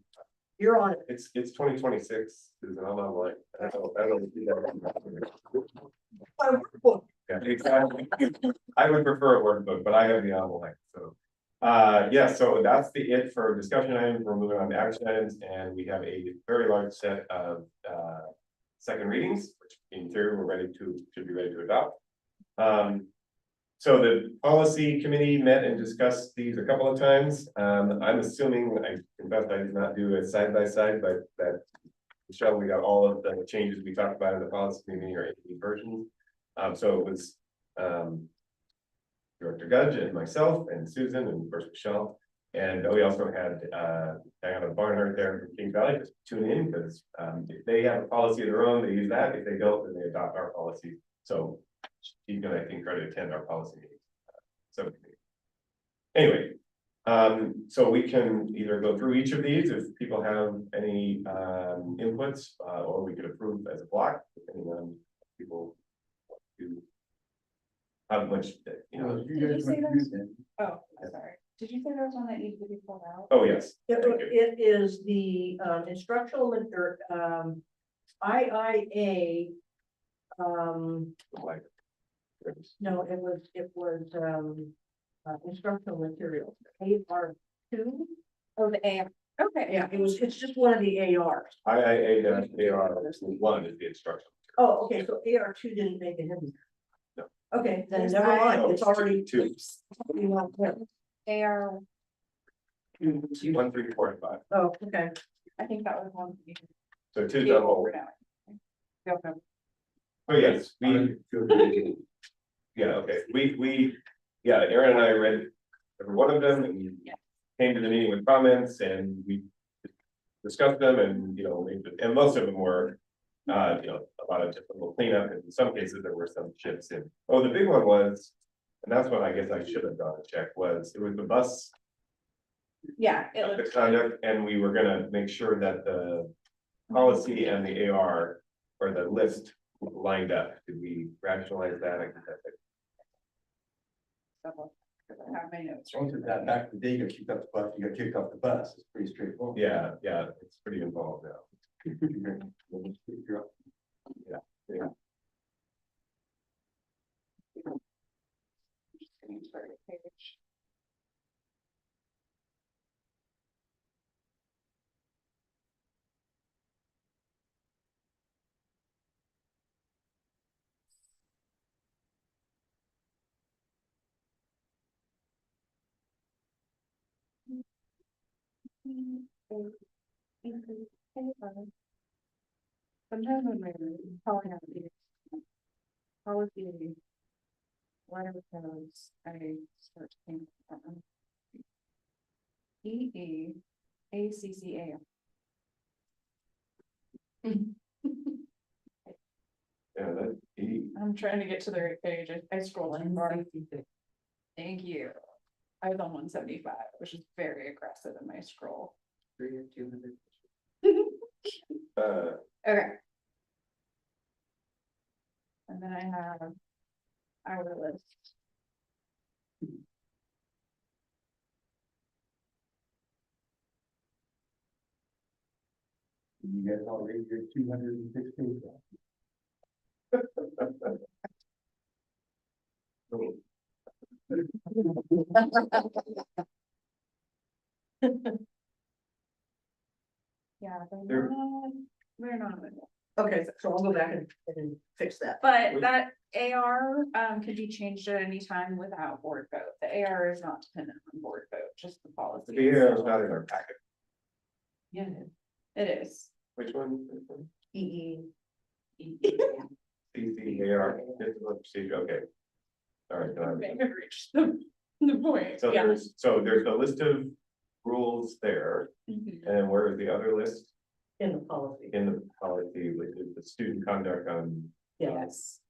You're on it. It's 2026, Susan, I'm online. I don't see that. My workbook. Yeah, exactly. I would prefer a workbook, but I have the online, so. Yeah, so that's it for discussion items. We're moving on to action items, and we have a very large set of second readings, which in theory should be ready to adopt. So the policy committee met and discussed these a couple of times. I'm assuming, I confess I did not do a side by side, but that Michelle, we got all of the changes we talked about in the policy meeting or in versions. So it was Director Gudge and myself and Susan and first Michelle. And we also had Diana Barnhart there from King Valley, just tune in because if they have a policy of their own, they use that. If they don't, then they adopt our policy. So she's gonna, I think, try to attend our policy meeting. Anyway, so we can either go through each of these if people have any inputs, or we could approve as a block, depending on people do how much, you know. Did you say those? Oh, sorry. Did you say there was one that needed to be pulled out? Oh, yes. It is the instructional or IIA. No, it was instructional materials, AR2. Oh, the AM. Okay. Yeah, it's just one of the ARs. IIA-AR1 is the instruction. Oh, okay, so AR2 didn't make it in. No. Okay, then There's never mind, No, it's already. two. AR, 1, 3, 4, and 5. Oh, okay. I think that was one. So two the whole. Oh, yes, yeah, okay, yeah, Aaron and I read every one of them and came to the meeting with comments and we discussed them and, and most of them were, a lot of typical cleanup, and in some cases there were some shifts in. Oh, the big one was, and that's what I guess I should have gone and checked, it was the bus. Yeah. The conduct, and we were gonna make sure that the policy and the AR or the list lined up. Did we rationalize that? I think that's it. I have my notes. Once that back in the day, you got kicked off the bus, you got kicked off the bus. It's pretty straightforward. Yeah, it's pretty involved now. Yeah. Sometimes when we're calling out the policy, one of those I start to think EE ACCA. I'm trying to get to the right page. I scrolled in more. Thank you. I was on 175, which is very aggressive in my scroll. 200. Okay. And then I have our list. You guys all read your 216. Yeah, There- we're not. Okay, so I'll go back and fix that. But that AR could be changed at any time without board vote. The AR is not dependent on board vote, just the policy. The AR is itself. not in our packet. Yeah. It is. Which one? Which one? CCAR, discipline procedure, okay. All right. May have reached the point, So yeah. there's a list of rules there, Mhm. and where is the other list? In the policy. In the policy, which is the student conduct on. Yes,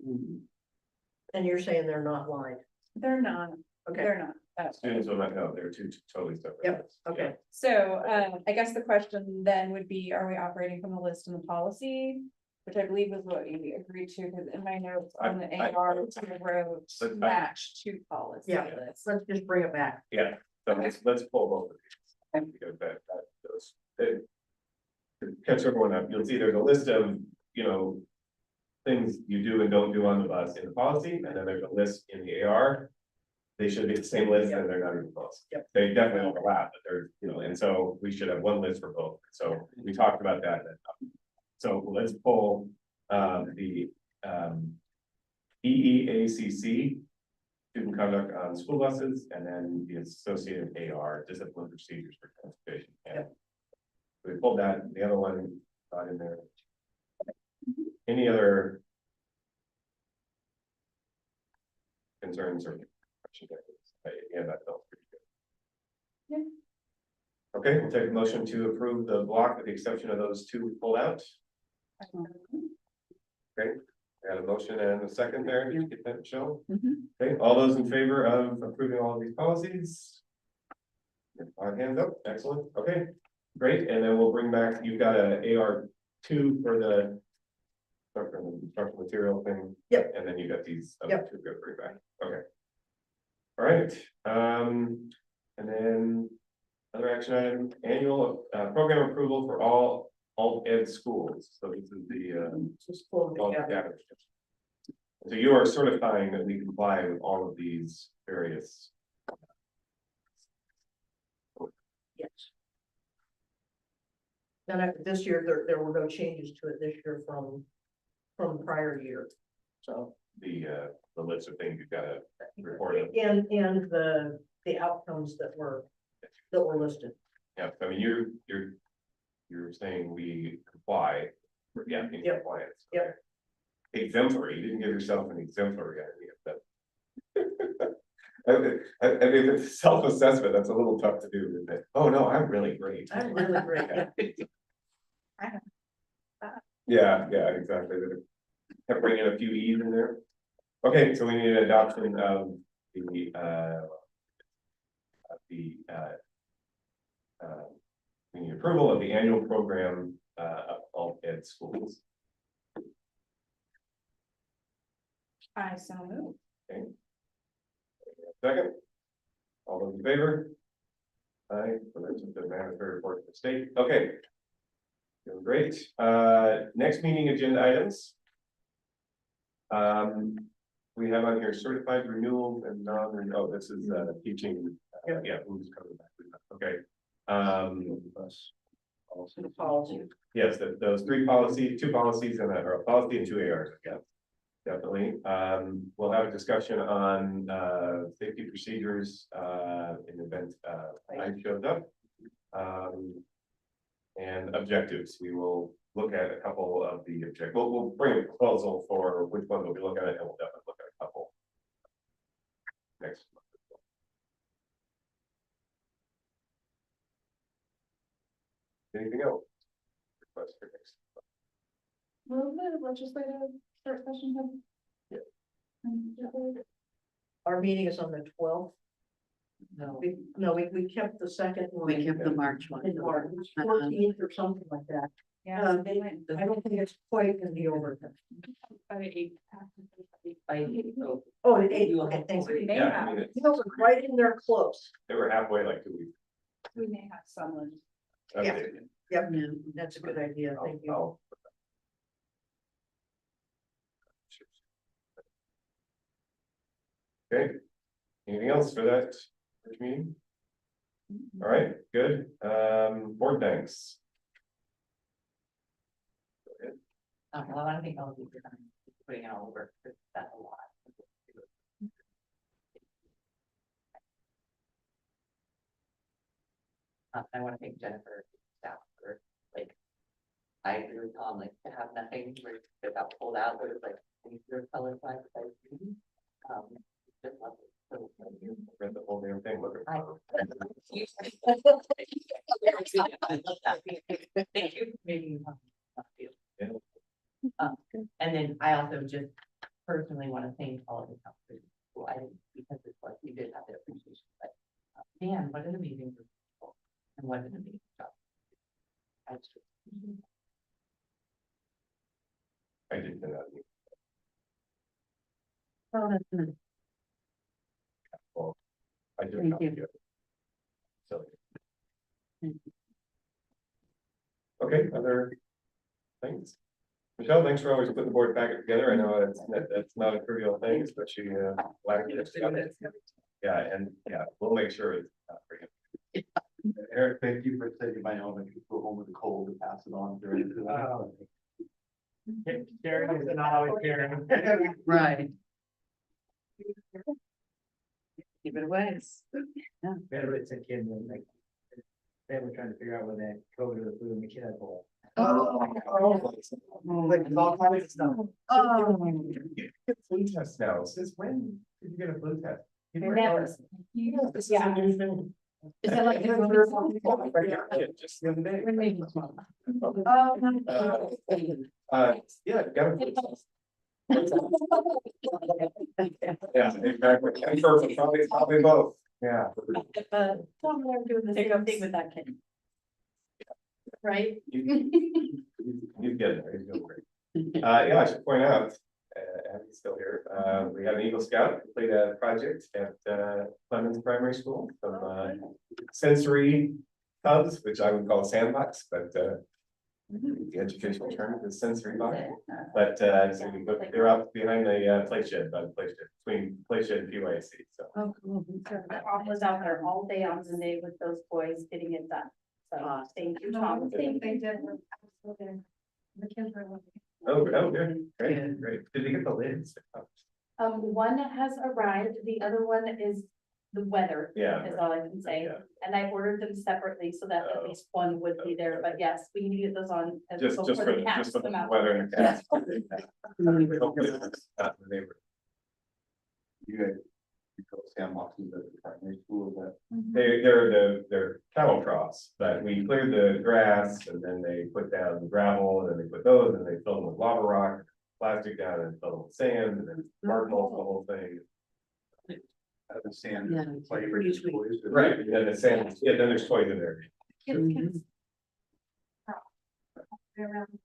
And you're saying they're not lined. they're not, Okay, they're not. Students will not know, they're two totally separate. Yep, lists. okay. So, I guess the question then would be, are we operating from the list in the policy? Which I believe is what we agreed to, because in my notes on the AR, I wrote But match to policy Yeah. list. Let's just bring it back. Yeah, so let's pull both of these. Because that those, to catch everyone up, you'll see there's a list of, things you do and don't do on the bus in the policy, and then there's a list in the AR. They should be the same list, and they're not even close. Yep. They definitely overlap, but they're, and so we should have one list for both, so we talked about that. So let's pull, the, EEACC. Student conduct on school buses, and then the associated AR, discipline procedures for transportation. And we pulled that, the other one, not in there. Any other concerns or questions? Yeah, that felt pretty good. Yeah. Okay, we'll take a motion to approve the block with the exception of those two we pulled out. Okay, I got a motion and a second there. Did you get that, Michelle? Okay, all those in favor of approving all of these policies? Our hands up, excellent, okay, great, and then we'll bring back, you've got a AR2 for the. Instructional material thing. Yep. And then you got these other Yep. two go bring back, okay. All right, and then another action item, annual program approval for all alt ed schools, so this is the Just pull them all together. So you are certifying that we comply with all of these various. Yes. And this year, there were no changes to it this year from the prior year, so. The list of things you've got to report in. And the outcomes that were listed. Yeah, I mean, you're saying we comply, yeah, in Yep. compliance. Yep. Okay. Exemplary, you didn't give yourself an exemplary idea, but. I mean, it's self-assessment, that's a little tough to do, isn't it? Oh, no, I'm really great. I'm really great. Yeah, exactly. Kept bringing a few E's in there. Okay, so we need an adoption of the, we need approval of the annual program, of alt ed schools. I so moved. Okay. Second. All those in favor? Aye, so that's just the mandatory report to the state, okay. Doing great, next meeting agenda items. We have on here certified renewals and non-renewal, this is, teaching, yeah, who's coming back, okay. The policy. Yes, those two policies and or a policy and two ARs, yeah. Definitely, we'll have a discussion on, safety procedures, in the event, I shows up. And objectives, we will look at a couple of the objectives, we'll bring a proposal for which one we'll be looking at, and we'll definitely look at a couple. Next month. Anything else? Request for next. Will the legislative short session have? Yes. meeting is on the 12th. No. We kept the second one. We kept the March one. In March, 14th or something like that. Yeah. I don't think it's quite gonna be over. By eight, so Oh, the 8th, you will okay, have thanks. to wait. Yeah, I mean, You know, it's right in there close. they were halfway like 2 weeks. We may have someone. Yeah. updated. Yep, that's a good idea, thank you. I'll- Okay, anything else for that meeting? All right, good, board thanks. Well, I think I'll be putting it all over, because that's a lot. I want to thank Jennifer, staff for, like, I agree with Tom, like, to have nothing where it got pulled out, but it's like, your color side by beauty. Just love it. So, You read the whole damn thing, look I- at. Thank you for making me not feel. Yeah. And then I also just personally want to thank all of the counselors. Well, I didn't, because it's like, you did have the appreciation, but man, what an amazing group of people, and what an amazing job. I just. I didn't know that. Oh, that's good. Well, I did. Thank not you. do it. So. Thank Okay, other things? Michelle, thanks for always putting the board packet together. I know that's not a trivial thing, especially yeah, and yeah, we'll make sure it's not for you. Eric, thank you for taking my elementary school home with a cold and pass it on during the. Sharing is not always caring. Right. Give it away. It's a kid when like. They were trying to figure out where that COVID or the food in the kid had bowl. Like all kinds of stuff. Get flu test now. Since when did you get a flu test? Never. This is a new thing. Is that like? Just the other day. When we- Yeah, got a flu test. Yeah, exactly. And for probably both. Yeah. Take a thing with that kid. Right? He's getting there, he's doing great. Yeah, I should point out, Abby's still here, we had an Eagle Scout complete a project at, Clemens Primary School, some, sensory hubs, which I would call a sandbox, but, the educational term is sensory box. But, so they're up behind the, play shed, between play shed and PYC, so. Oh, cool. My mom was out there all day on Sunday with those boys getting it done. So thank you, Tom. They did. The kids were looking. Oh, good, great. Did they get the lids? One has arrived, the other one is the weather. Yeah. Is all I can say, Yeah. and I ordered them separately so that at least one would be there, but yes, we need to get those on. as- Just for before the, cats just for the come out. weather and the cats. Hopefully it's not the neighbor. You guys, you call sandboxes at the primary school, is that? They're cattle troughs, but we cleared the grass and then they put down the gravel and then they put those and they fill them with lava rock, plastic down and fill them with sand and then mark the whole thing. The sand. Yeah, play pretty with sweet. toys. Right, and then the sand, yeah, then there's toys in there. Kids can- around.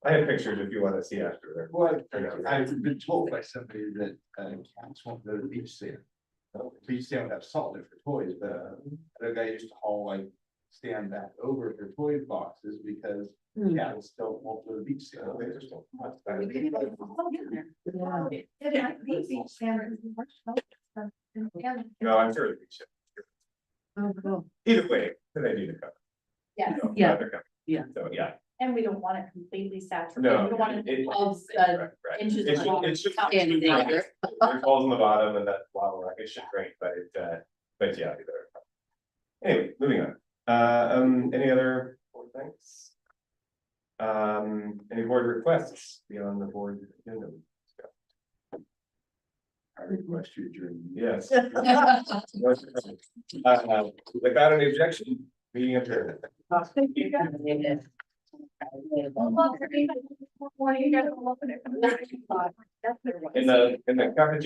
I have pictures if you want to see after. Well, I've been told by somebody that, cats won't go to beach sand. Beach sand would have salt in it for toys, but, the guy used to haul like stand back over for toy boxes because cats don't want to go to beach sand. Oh, interesting. It might be beach sand. No, I'm sure. Oh, cool. Either way, they need to cover. Yes, Yeah. They're covered. Yeah. So, yeah. and we don't want it completely saturated. No. We don't want it it- all right, right. inches It should- long. it should- Standing there. There's holes in the bottom and that's lava rock, it should drain, but but yeah. they're- Anyway, moving on, any other board things? Any board requests beyond the board agenda? I request you adjourn. Yes. Without any objection, meeting adjourned. Well, Well, you guys will open it. In the cafeteria.